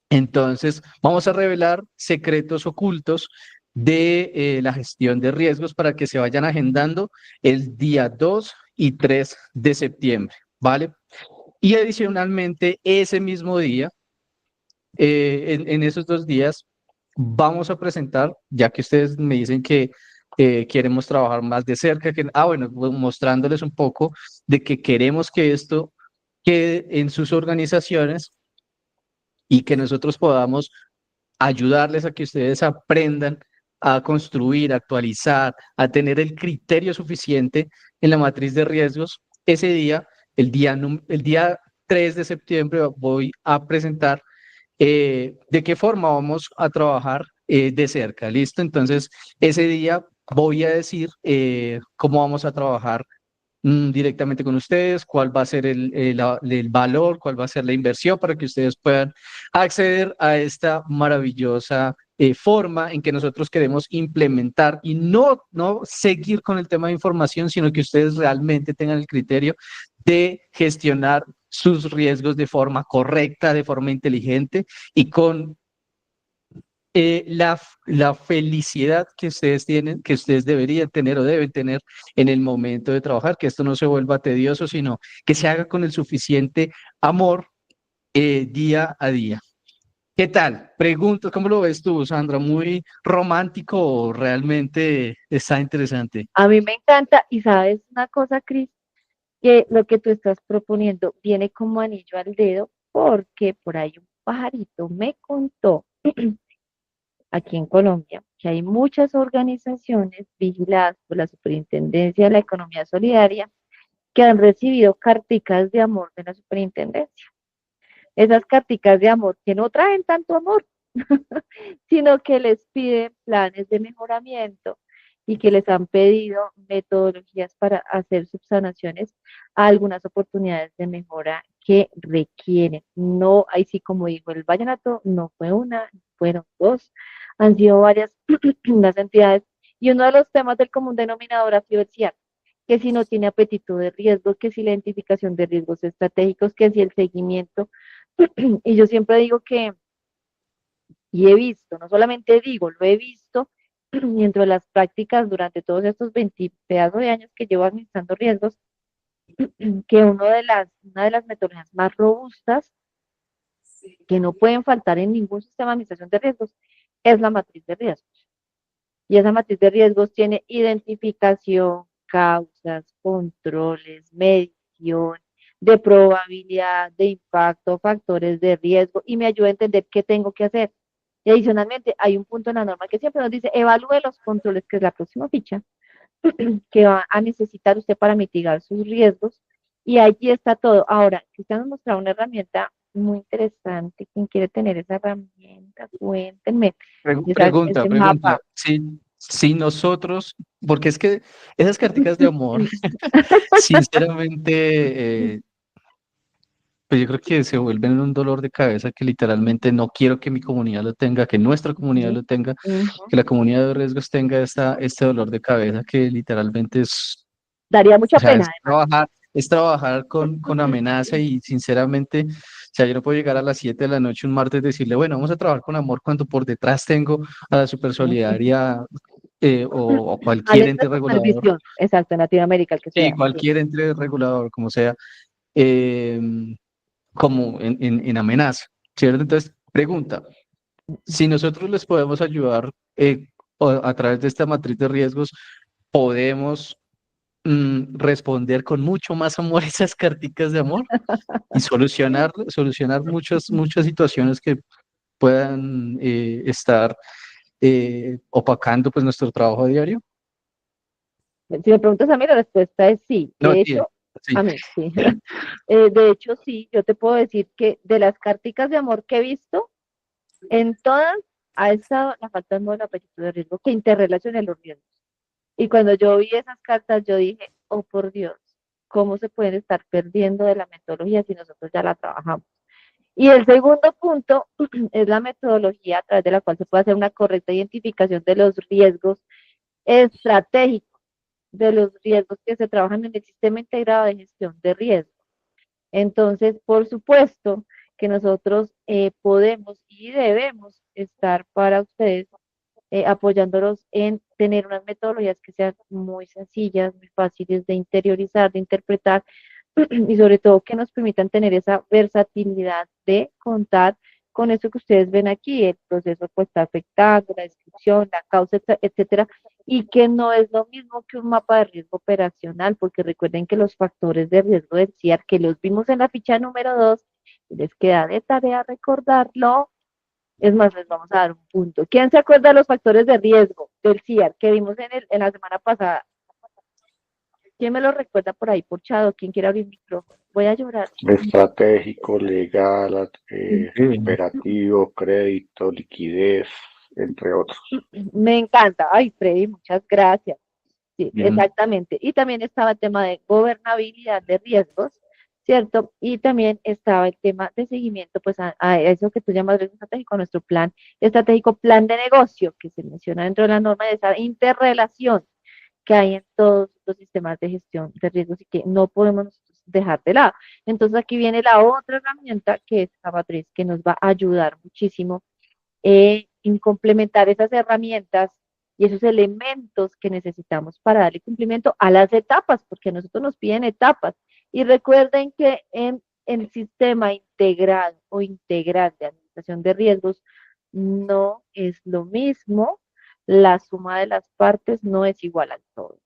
Entonces, vamos a revelar secretos ocultos de la gestión de riesgos para que se vayan agendando el día 2 y 3 de septiembre, ¿vale? Y adicionalmente, ese mismo día, en esos 2 días, vamos a presentar, ya que ustedes me dicen que queremos trabajar más de cerca, bueno, mostrándoles un poco de que queremos que esto quede en sus organizaciones y que nosotros podamos ayudarles a que ustedes aprendan a construir, a actualizar, a tener el criterio suficiente en la matriz de riesgos. Ese día, el día 3 de septiembre, voy a presentar de qué forma vamos a trabajar de cerca, ¿listo? Entonces, ese día voy a decir cómo vamos a trabajar directamente con ustedes, cuál va a ser el valor, cuál va a ser la inversión para que ustedes puedan acceder a esta maravillosa forma en que nosotros queremos implementar y no seguir con el tema de información, sino que ustedes realmente tengan el criterio de gestionar sus riesgos de forma correcta, de forma inteligente y con la felicidad que ustedes tienen, que ustedes deberían tener o deben tener en el momento de trabajar, que esto no se vuelva tedioso, sino que se haga con el suficiente amor día a día. ¿Qué tal? Pregunto, ¿cómo lo ves tú, Sandra? ¿Muy romántico o realmente está interesante? A mí me encanta y sabes una cosa, Cris, que lo que tú estás proponiendo viene como anillo al dedo porque por ahí un pajarito me contó aquí en Colombia que hay muchas organizaciones vigiladas por la Superintendencia de la Economía Solidaria que han recibido carticas de amor de la Superintendencia. Esas carticas de amor que no traen tanto amor, sino que les piden planes de mejoramiento y que les han pedido metodologías para hacer subsanaciones a algunas oportunidades de mejora que requieren. No, ahí sí, como dijo el vallenato, no fue una, fueron dos, han sido varias las entidades. Y uno de los temas del común denominador ha sido el CIAR, que si no tiene apetito de riesgo, que si la identificación de riesgos estratégicos, que si el seguimiento. Y yo siempre digo que y he visto, no solamente digo, lo he visto dentro de las prácticas durante todos estos 20 pedazos de años que llevo administrando riesgos, que una de las metodologías más robustas que no pueden faltar en ningún sistema de administración de riesgos es la matriz de riesgos. Y esa matriz de riesgos tiene identificación, causas, controles, medición, de probabilidad, de impacto, factores de riesgo y me ayuda a entender qué tengo que hacer. Y adicionalmente, hay un punto en la norma que siempre nos dice, evalúe los controles, que es la próxima ficha, que va a necesitar usted para mitigar sus riesgos. Y allí está todo. Ahora, Cristian nos mostrado una herramienta muy interesante. ¿Quién quiere tener esa herramienta? Cuéntenme. Pregunta, Ese pregunta. mapa. Si nosotros, porque es que esas carticas de amor, sinceramente, pues yo creo que se vuelven un dolor de cabeza que literalmente no quiero que mi comunidad lo tenga, que nuestra comunidad lo tenga, que la comunidad de riesgos tenga este dolor de cabeza que literalmente Daría o mucha sea, pena, además. es trabajar con amenaza y sinceramente, o sea, yo no puedo llegar a las 7 de la noche un martes y decirle, bueno, vamos a trabajar con amor cuando por detrás tengo a la Super Solidaria o cualquier Alianza ente de regulador, supervisión, exacto, en Latinoamérica, el que sí, sea. cualquier ente regulador, como sea, eh, como en amenaza, ¿cierto? Entonces, pregunta, si nosotros les podemos ayudar a través de esta matriz de riesgos, podemos responder con mucho más amor esas carticas de amor y solucionar muchas situaciones que puedan estar opacando pues nuestro trabajo diario. Si me preguntas a mí, la respuesta es sí. No, De sí, hecho, sí. a mí, sí. De hecho, sí, yo te puedo decir que de las carticas de amor que he visto, en todas ha estado la falta de apetito de riesgo que interrelaciona los riesgos. Y cuando yo vi esas cartas, yo dije, oh por Dios, ¿cómo se pueden estar perdiendo de la metodología si nosotros ya la trabajamos? Y el segundo punto es la metodología a través de la cual se puede hacer una correcta identificación de los riesgos estratégicos, de los riesgos que se trabajan en el sistema integrado de gestión de riesgos. Entonces, por supuesto que nosotros podemos y debemos estar para ustedes apoyándolos en tener unas metodologías que sean muy sencillas, muy fáciles de interiorizar, de interpretar y sobre todo que nos permitan tener esa versatilidad de contar con eso que ustedes ven aquí, el proceso pues está afectando, la descripción, la causa, etcétera, y que no es lo mismo que un mapa de riesgo operacional, porque recuerden que los factores de riesgo del CIAR, que los vimos en la ficha número 2, les queda de tarea recordarlo. Es más, les vamos a dar un punto. ¿Quién se acuerda de los factores de riesgo del CIAR que vimos en la semana pasada? ¿Quién me lo recuerda por ahí, por Chado? ¿Quién quiere abrir micrófono? Voy a llorar. Estratégico, legal, Sí. operativo, crédito, liquidez, entre otros. Me encanta. Ay, Freddy, muchas gracias. Sí, Bien. exactamente. Y también estaba el tema de gobernabilidad de riesgos, ¿cierto? Y también estaba el tema de seguimiento, pues a eso que tú llamas riesgo estratégico, nuestro plan estratégico, plan de negocio, que se menciona dentro de la norma de esa interrelación que hay en todos los sistemas de gestión de riesgos y que no podemos nosotros dejar de lado. Entonces aquí viene la otra herramienta que es la matriz, que nos va a ayudar muchísimo en complementar esas herramientas y esos elementos que necesitamos para darle cumplimiento a las etapas, porque a nosotros nos piden etapas. Y recuerden que en el sistema integrado o integral de administración de riesgos no es lo mismo, la suma de las partes no es igual al todo.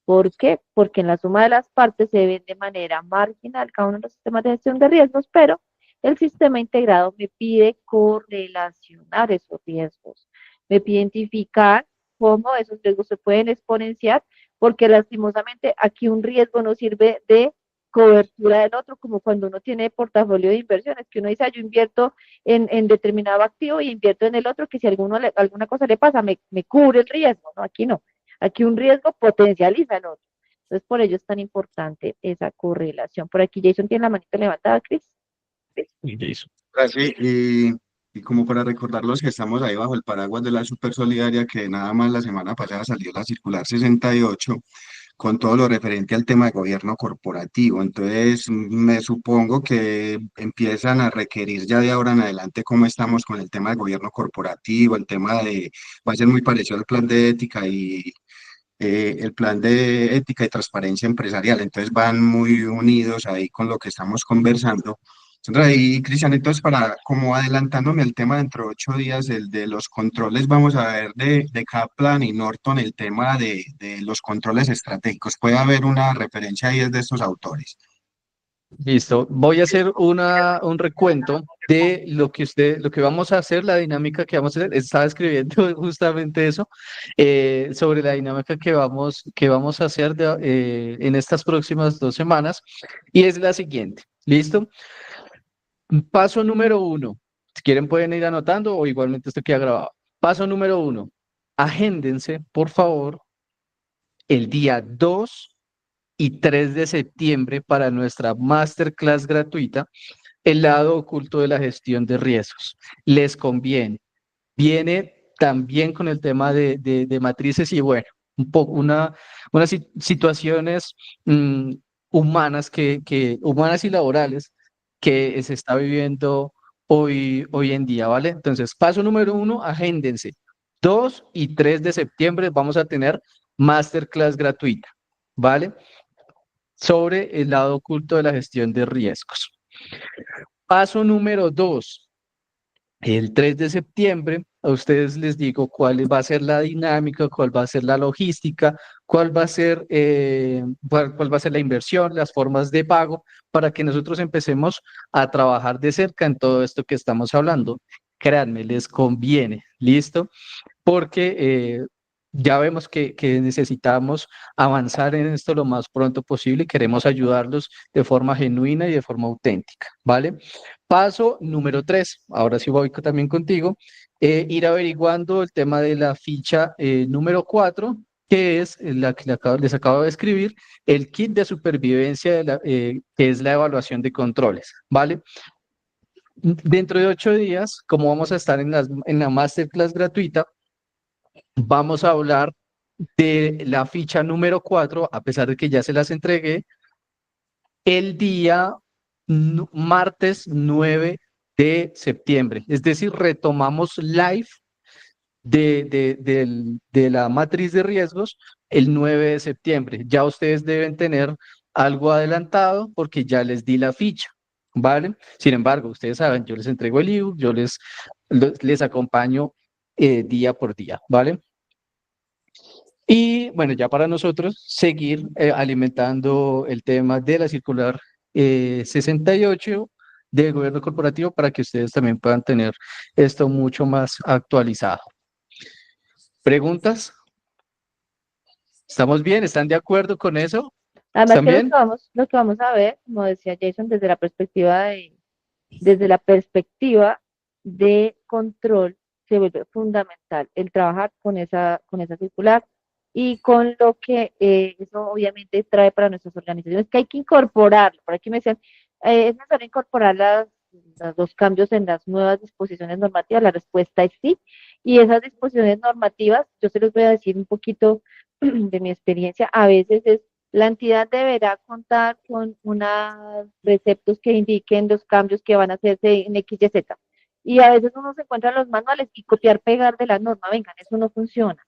¿Por qué? Porque en la suma de las partes se ven de manera marginal cada uno de los sistemas de gestión de riesgos, pero el sistema integrado me pide correlacionar esos riesgos, me pide identificar cómo esos riesgos se pueden exponenciar, porque lastimosamente aquí un riesgo no sirve de cobertura del otro, como cuando uno tiene portafolio de inversiones, que uno dice, yo invierto en determinado activo y invierto en el otro, que si alguna cosa le pasa, me cubre el riesgo, ¿no? Aquí no. Aquí un riesgo potencializa el otro. Entonces, por ello es tan importante esa correlación. Por aquí Jason tiene la manita levantada, Cris. Jason. Así, y como para recordarlos que estamos ahí bajo el paraguas de la Super Solidaria, que nada más la semana pasada salió la circular 68 con todo lo referente al tema de gobierno corporativo. Entonces, me supongo que empiezan a requerir ya de ahora en adelante cómo estamos con el tema del gobierno corporativo, el tema de, va a ser muy parecido al plan de ética y el plan de ética y transparencia empresarial. Entonces, van muy unidos ahí con lo que estamos conversando. Entonces, ahí, Cristian, entonces para como adelantándome al tema dentro de 8 días, el de los controles, vamos a ver de Kaplan y Norton el tema de los controles estratégicos. Puede haber una referencia ahí de estos autores. Listo. Voy a hacer un recuento de lo que vamos a hacer, la dinámica que vamos a hacer. Estaba escribiendo justamente eso, sobre la dinámica que vamos a hacer en estas próximas 2 semanas, y es la siguiente. ¿Listo? Paso número 1. Si quieren pueden ir anotando o igualmente esto queda grabado. Paso número 1. Agéndense, por favor, el día 2 y 3 de septiembre para nuestra masterclass gratuita, el lado oculto de la gestión de riesgos. Les conviene. Viene también con el tema de matrices y bueno, un poco unas situaciones humanas humanas y laborales que se está viviendo hoy en día, ¿vale? Entonces, paso número 1, agéndense. 2 y 3 de septiembre vamos a tener masterclass gratuita, ¿vale? Sobre el lado oculto de la gestión de riesgos. Paso número 2, el 3 de septiembre, a ustedes les digo cuál va a ser la dinámica, cuál va a ser la logística, cuál va a ser la inversión, las formas de pago, para que nosotros empecemos a trabajar de cerca en todo esto que estamos hablando. Créanme, les conviene, ¿listo? Porque ya vemos que necesitamos avanzar en esto lo más pronto posible y queremos ayudarlos de forma genuina y de forma auténtica, ¿vale? Paso número 3, ahora sí voy también contigo, ir averiguando el tema de la ficha número 4, que es la que les acabo de escribir, el kit de supervivencia, que es la evaluación de controles, ¿vale? Dentro de 8 días, como vamos a estar en la masterclass gratuita, vamos a hablar de la ficha número 4, a pesar de que ya se las entregué, el día martes 9 de septiembre. Es decir, retomamos live de la matriz de riesgos el 9 de septiembre. Ya ustedes deben tener algo adelantado porque ya les di la ficha. ¿vale? Sin embargo, ustedes saben, yo les entrego el ebook, les acompaño día por día, ¿vale? Y bueno, ya para nosotros seguir alimentando el tema de la circular 68 del gobierno corporativo para que ustedes también puedan tener esto mucho más actualizado. ¿Preguntas? ¿Estamos bien? ¿Están de acuerdo con eso? Además ¿Están que bien? lo que vamos a ver, como decía Jason, desde la perspectiva de control, se vuelve fundamental el trabajar con esa circular y con lo que eso obviamente trae para nuestras organizaciones, que hay que incorporarlo. Por aquí me decían, ¿es necesario incorporar los cambios en las nuevas disposiciones normativas? La respuesta es sí. Y esas disposiciones normativas, yo se los voy a decir un poquito de mi experiencia, a veces es la entidad deberá contar con unos preceptos que indiquen los cambios que van a hacerse en X, Y, Z. Y a veces uno se encuentra en los manuales y copiar, pegar de la norma. Vengan, eso no funciona.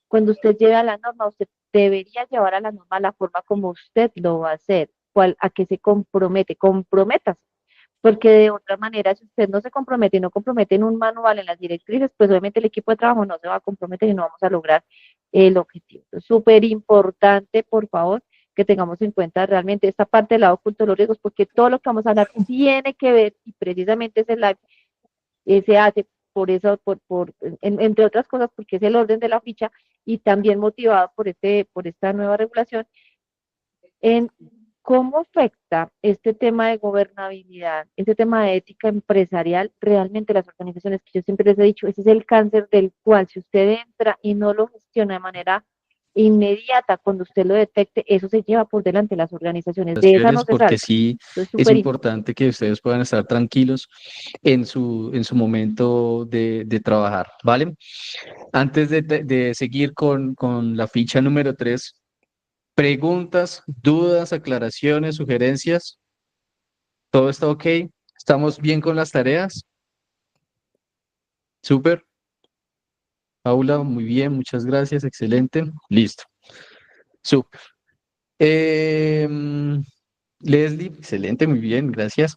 Cuando usted lleve a la norma, usted debería llevar a la norma la forma como usted lo va a hacer, a qué se compromete, comprométase. Porque de otra manera, si usted no se compromete y no compromete en un manual, en las directrices, pues obviamente el equipo de trabajo no se va a comprometer y no vamos a lograr el objetivo. Es súper importante, por favor, que tengamos en cuenta realmente esta parte del lado oculto de los riesgos, porque todo lo que vamos a hablar tiene que ver, y precisamente ese live se hace por eso, entre otras cosas, porque es el orden de la ficha y también motivado por esta nueva regulación, en cómo afecta este tema de gobernabilidad, este tema de ética empresarial, realmente las organizaciones, que yo siempre les he dicho, ese es el cáncer del cual si usted entra y no lo gestiona de manera inmediata, cuando usted lo detecte, eso se lleva por delante las organizaciones, de esa no se Porque salva. sí Eso es es súper importante. importante que ustedes puedan estar tranquilos en su momento de trabajar, ¿vale? Antes de seguir con la ficha número 3, preguntas, dudas, aclaraciones, sugerencias, ¿todo está ok? ¿Estamos bien con las tareas? Súper. Paula, muy bien, muchas gracias, excelente. Listo. Súper. Leslie, excelente, muy bien, gracias.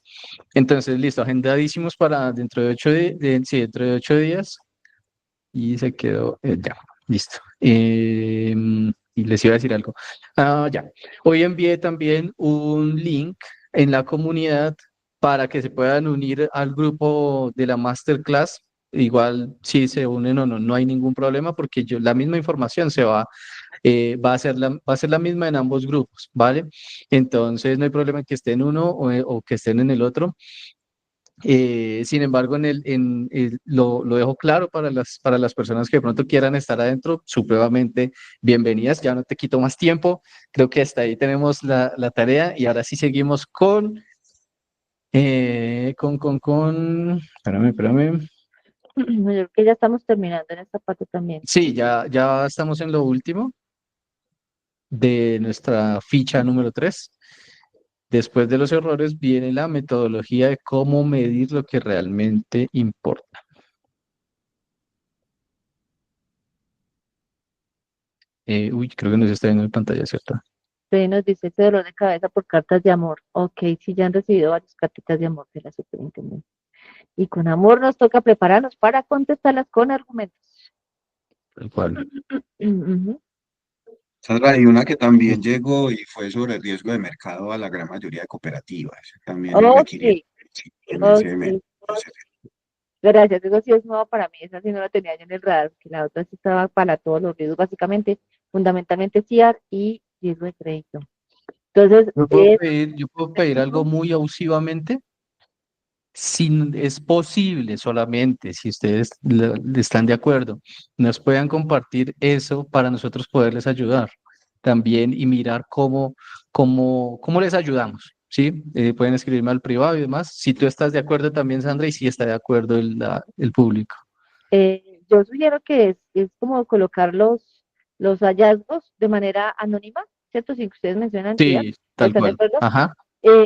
Entonces, listo, agendadísimos para dentro de 8 días, sí, dentro de 8 días. Y se quedó, ya, listo. Y les iba a decir algo. Ya. Hoy envié también un link en la comunidad para que se puedan unir al grupo de la masterclass. Igual si se unen o no, no hay ningún problema porque la misma información va a ser la misma en ambos grupos, ¿vale? Entonces no hay problema en que esté en uno o que estén en el otro. Sin embargo, lo dejo claro para las personas que de pronto quieran estar adentro, supremamente bienvenidas. Ya no te quito más tiempo. Creo que hasta ahí tenemos la tarea y ahora sí seguimos espérame. Yo creo que ya estamos terminando en esta parte también. Sí, ya estamos en lo último de nuestra ficha número 3. Después de los errores viene la metodología de cómo medir lo que realmente importa. Creo que no se está viendo en pantalla, ¿cierto? Usted nos dice ese dolor de cabeza por cartas de amor. Ok, sí, ya han recibido varias cartitas de amor de la superintendente. Y con amor nos toca prepararnos para contestarlas con argumentos. Tal cual. Ujú. Sandra, hay una que también llegó y fue sobre el riesgo de mercado a la gran mayoría de cooperativas. También es Ok, requiriendo en ok. ese- Gracias, eso sí es nuevo para mí, esa sí no la tenía yo en el radar, que la otra sí estaba para todos los riesgos, básicamente, fundamentalmente CIAR y riesgo de crédito. Entonces, Yo puedo pedir algo muy abusivamente. Si es posible solamente, si ustedes están de acuerdo, nos puedan compartir eso para nosotros poderles ayudar también y mirar cómo les ayudamos, ¿sí? Pueden escribirme al privado y demás. Si tú estás de acuerdo también, Sandra, y si está de acuerdo el público. yo sugiero que es como colocar los hallazgos de manera anónima, ¿cierto? Sin que ustedes mencionen entidad, Sí, tal ¿están de cual. acuerdo? Ajá.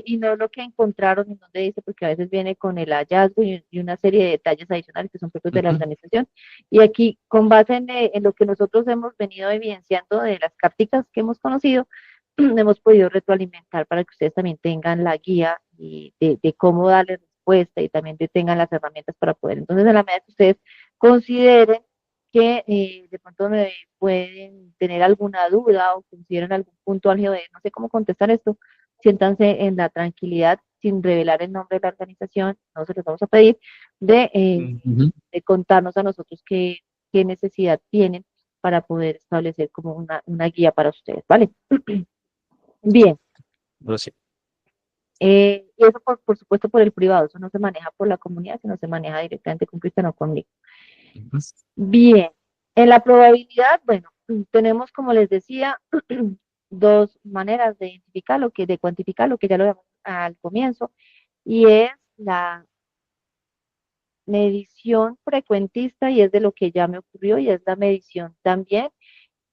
Y no lo que encontraron en donde dice, porque a veces viene con el hallazgo y una serie de detalles adicionales que son propios de la Ujú. organización. Y aquí, con base en lo que nosotros hemos venido evidenciando de las carticas que hemos conocido, hemos podido retroalimentar para que ustedes también tengan la guía de cómo darle respuesta y también de tengan las herramientas para poder. Entonces, en la medida que ustedes consideren que de pronto me pueden tener alguna duda o consideren algún punto álgido de no sé cómo contestar esto, siéntanse en la tranquilidad sin revelar el nombre de la organización, no se los vamos a pedir, Ujú. de contarnos a nosotros qué necesidad tienen para poder establecer como una guía para ustedes, ¿vale? Bien, Pero sí. y eso por supuesto por el privado, eso no se maneja por la comunidad, sino se maneja directamente con Cristian o conmigo. Ujú. Bien, en la probabilidad, bueno, tenemos como les decía, dos maneras de identificar lo que, de cuantificar lo que ya lo vimos al comienzo, y es la medición frecuentista, y es de lo que ya me ocurrió, y es la medición también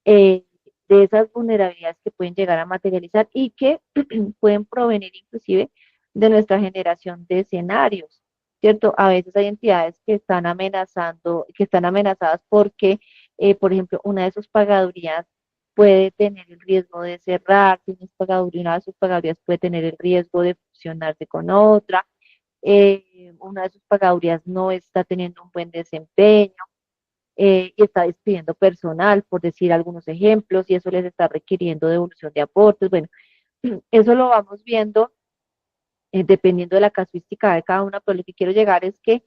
eh, de esas vulnerabilidades que pueden llegar a materializar y que pueden provenir inclusive de nuestra generación de escenarios, ¿cierto? A veces hay entidades que están amenazando, que están amenazadas porque, por ejemplo, una de sus pagadurías puede tener el riesgo de cerrarse, una de sus pagadurías puede tener el riesgo de fusionarse con otra, una de sus pagadurías no está teniendo un buen desempeño, y está despidiendo personal, por decir algunos ejemplos, y eso les está requiriendo devolución de aportes. Bueno, eso lo vamos viendo dependiendo de la casuística de cada una, pero lo que quiero llegar es que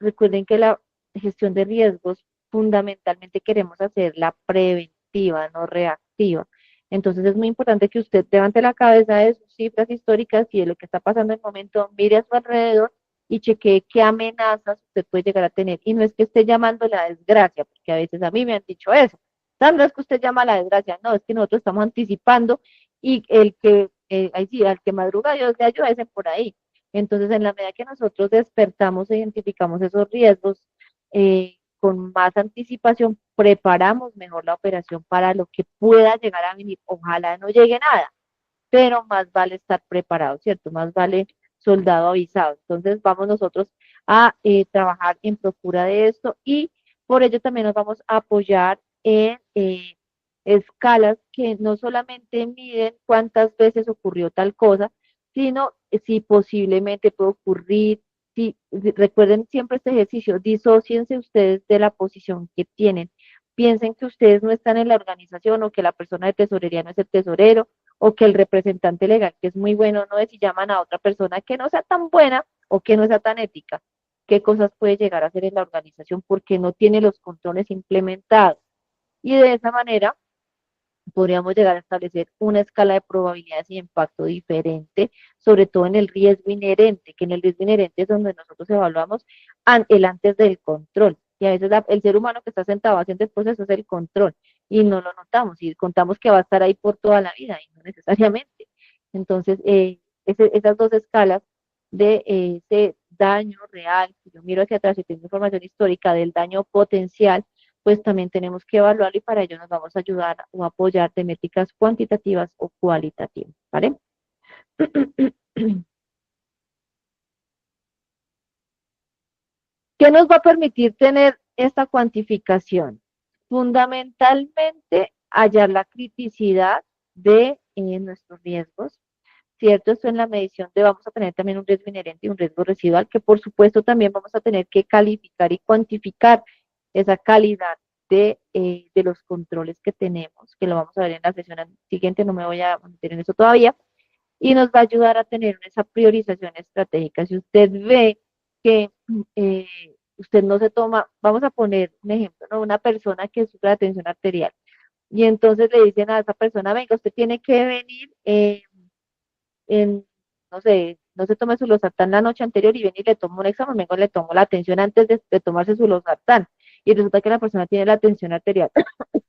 recuerden que la gestión de riesgos fundamentalmente queremos hacerla preventiva, no reactiva. Entonces es muy importante que usted levante la cabeza de sus cifras históricas y de lo que está pasando en el momento, mire a su alrededor y chequee qué amenazas usted puede llegar a tener. Y no es que esté llamando la desgracia, porque a veces a mí me han dicho eso. Sandra, es que usted llama a la desgracia. No, es que nosotros estamos anticipando y el que, ahí sí, al que madruga Dios le ayuda, ese por ahí. Entonces, en la medida que nosotros despertamos e identificamos esos riesgos con más anticipación, preparamos mejor la operación para lo que pueda llegar a venir. Ojalá no llegue nada, pero más vale estar preparado, ¿cierto? Más vale soldado avisado. Entonces, vamos nosotros a trabajar en procura de esto y por ello también nos vamos a apoyar en escalas que no solamente miden cuántas veces ocurrió tal cosa, sino si posiblemente puede ocurrir. Recuerden siempre este ejercicio, disóciense ustedes de la posición que tienen. Piensen que ustedes no están en la organización o que la persona de tesorería no es el tesorero o que el representante legal, que es muy bueno, no es si llaman a otra persona que no sea tan buena o que no sea tan ética, qué cosas puede llegar a hacer en la organización porque no tiene los controles implementados. Y de esa manera podríamos llegar a establecer una escala de probabilidades y impacto diferente, sobre todo en el riesgo inherente, que en el riesgo inherente es donde nosotros evaluamos el antes del control. Y a veces el ser humano que está sentado haciendo el proceso es el control y no lo notamos y contamos que va a estar ahí por toda la vida y no necesariamente. Entonces, esas dos escalas de ese daño real, si yo miro hacia atrás y tengo información histórica del daño potencial, pues también tenemos que evaluarlo y para ello nos vamos a ayudar o apoyar de métricas cuantitativas o cualitativas, ¿vale? ¿Qué nos va a permitir tener esta cuantificación? Fundamentalmente, hallar la criticidad de nuestros riesgos, ¿cierto? Esto en la medición de vamos a tener también un riesgo inherente y un riesgo residual, que por supuesto también vamos a tener que calificar y cuantificar esa calidad de los controles que tenemos, que lo vamos a ver en la sesión siguiente, no me voy a meter en eso todavía, y nos va a ayudar a tener esa priorización estratégica. Si usted ve que eh, usted no se toma, vamos a poner un ejemplo, ¿no? Una persona que sufre de tensión arterial, y entonces le dicen a esa persona, venga, usted tiene que venir no sé, no se tome su losartán la noche anterior y viene y le tomo un examen, vengo y le tomo la atención antes de tomarse su losartán. Y resulta que la persona tiene la tensión arterial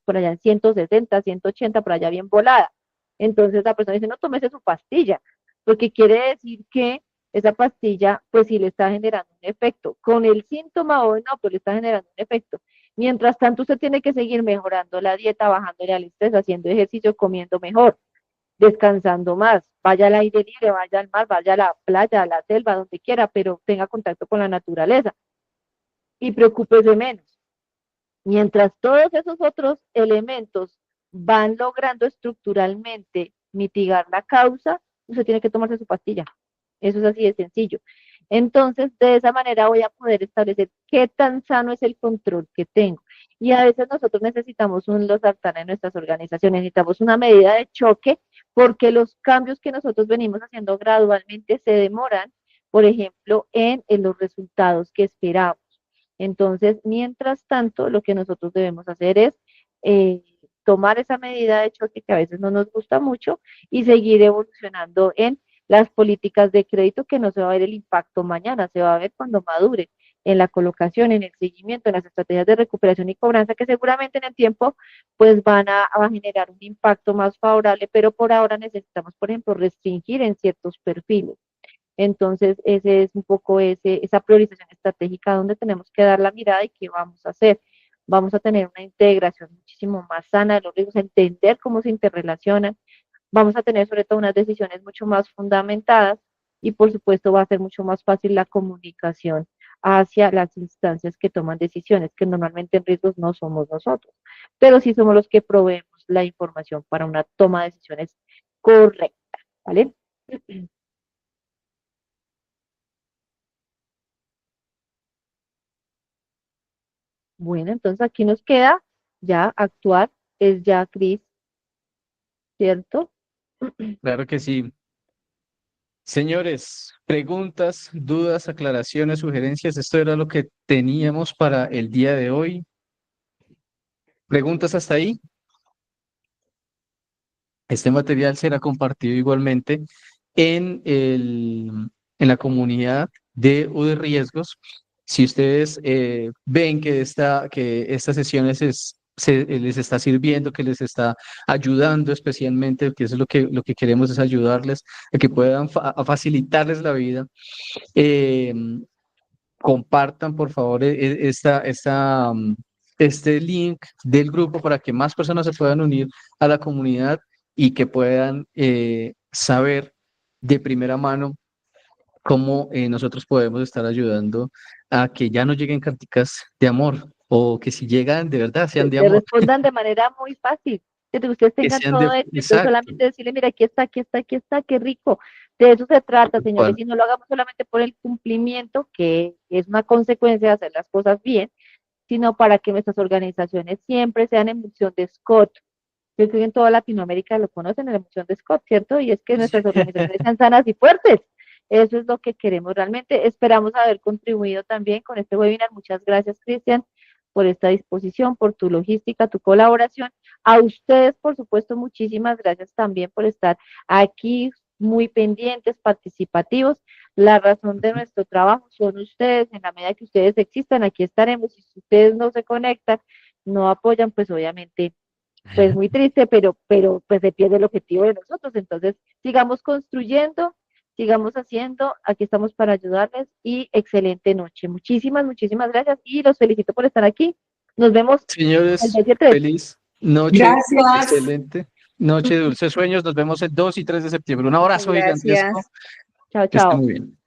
por allá en 160, 180, por allá bien volada. Entonces la persona dice, no, tómese su pastilla, porque quiere decir que esa pastilla, pues sí le está generando un efecto. Con el síntoma o no, pues le está generando un efecto. Mientras tanto, usted tiene que seguir mejorando la dieta, bajándole al estrés, haciendo ejercicio, comiendo mejor, descansando más, vaya al aire libre, vaya al mar, vaya a la playa, a la selva, donde quiera, pero tenga contacto con la naturaleza y preocúpese menos. Mientras todos esos otros elementos van logrando estructuralmente mitigar la causa, usted tiene que tomarse su pastilla. Eso es así de sencillo. Entonces, de esa manera voy a poder establecer qué tan sano es el control que tengo. Y a veces nosotros necesitamos un losartán en nuestras organizaciones, necesitamos una medida de choque porque los cambios que nosotros venimos haciendo gradualmente se demoran, por ejemplo, en los resultados que esperamos. Entonces, mientras tanto, lo que nosotros debemos hacer es tomar esa medida de choque que a veces no nos gusta mucho y seguir evolucionando en las políticas de crédito, que no se va a ver el impacto mañana, se va a ver cuando madure, en la colocación, en el seguimiento, en las estrategias de recuperación y cobranza, que seguramente en el tiempo pues van a generar un impacto más favorable, pero por ahora necesitamos, por ejemplo, restringir en ciertos perfiles. Entonces, ese es un poco esa priorización estratégica donde tenemos que dar la mirada y qué vamos a hacer. Vamos a tener una integración muchísimo más sana de los riesgos, entender cómo se interrelacionan. Vamos a tener sobre todo unas decisiones mucho más fundamentadas y por supuesto va a ser mucho más fácil la comunicación hacia las instancias que toman decisiones, que normalmente en riesgos no somos nosotros, pero sí somos los que proveemos la información para una toma de decisiones correcta, ¿vale? Bueno, entonces aquí nos queda ya actuar, es ya Cris, ¿cierto? Claro que sí. Señores, preguntas, dudas, aclaraciones, sugerencias, esto era lo que teníamos para el día de hoy. ¿Preguntas hasta ahí? Este material será compartido igualmente en la comunidad de U de Riesgos. Si ustedes ven que estas sesiones les está sirviendo, que les está ayudando especialmente, que eso es lo que queremos es ayudarles, a que puedan a facilitarles la vida. Compartan, por favor, este link del grupo para que más personas se puedan unir a la comunidad y que puedan saber de primera mano cómo nosotros podemos estar ayudando a que ya no lleguen carticas de amor, o que si llegan de verdad sean de Le amor, respondan de manera muy fácil, que ustedes que tengan sean todo de... esto, entonces Exacto, solamente decirle, mira, aquí está, aquí está, aquí está, qué rico. De eso se trata, tal señores, cual. y no lo hagamos solamente por el cumplimiento, que es una consecuencia de hacer las cosas bien, sino para que nuestras organizaciones siempre sean en función de Scott. Yo creo que en toda Latinoamérica lo conocen, en la emoción de Scott, ¿cierto? Y es que nuestras organizaciones sean sanas y fuertes. Eso es lo que queremos realmente. Esperamos haber contribuido también con este webinar. Muchas gracias, Cristian, por esta disposición, por tu logística, tu colaboración. A ustedes, por supuesto, muchísimas gracias también por estar aquí muy pendientes, participativos. La razón de nuestro trabajo son ustedes. En la medida que ustedes existan, aquí estaremos. Y si ustedes no se conectan, no apoyan, pues obviamente pues muy triste, pero pues se pierde el objetivo de nosotros. Entonces, sigamos construyendo, sigamos haciendo, aquí estamos para ayudarles y excelente noche. Muchísimas, muchísimas gracias y los felicito por estar aquí. Nos vemos el Señores, 23. feliz noche, Gracias. excelente noche de dulces sueños. Nos vemos el 2 y 3 de septiembre. Un abrazo Gracias. gigantesco. Chao, Que estén chao. muy bien.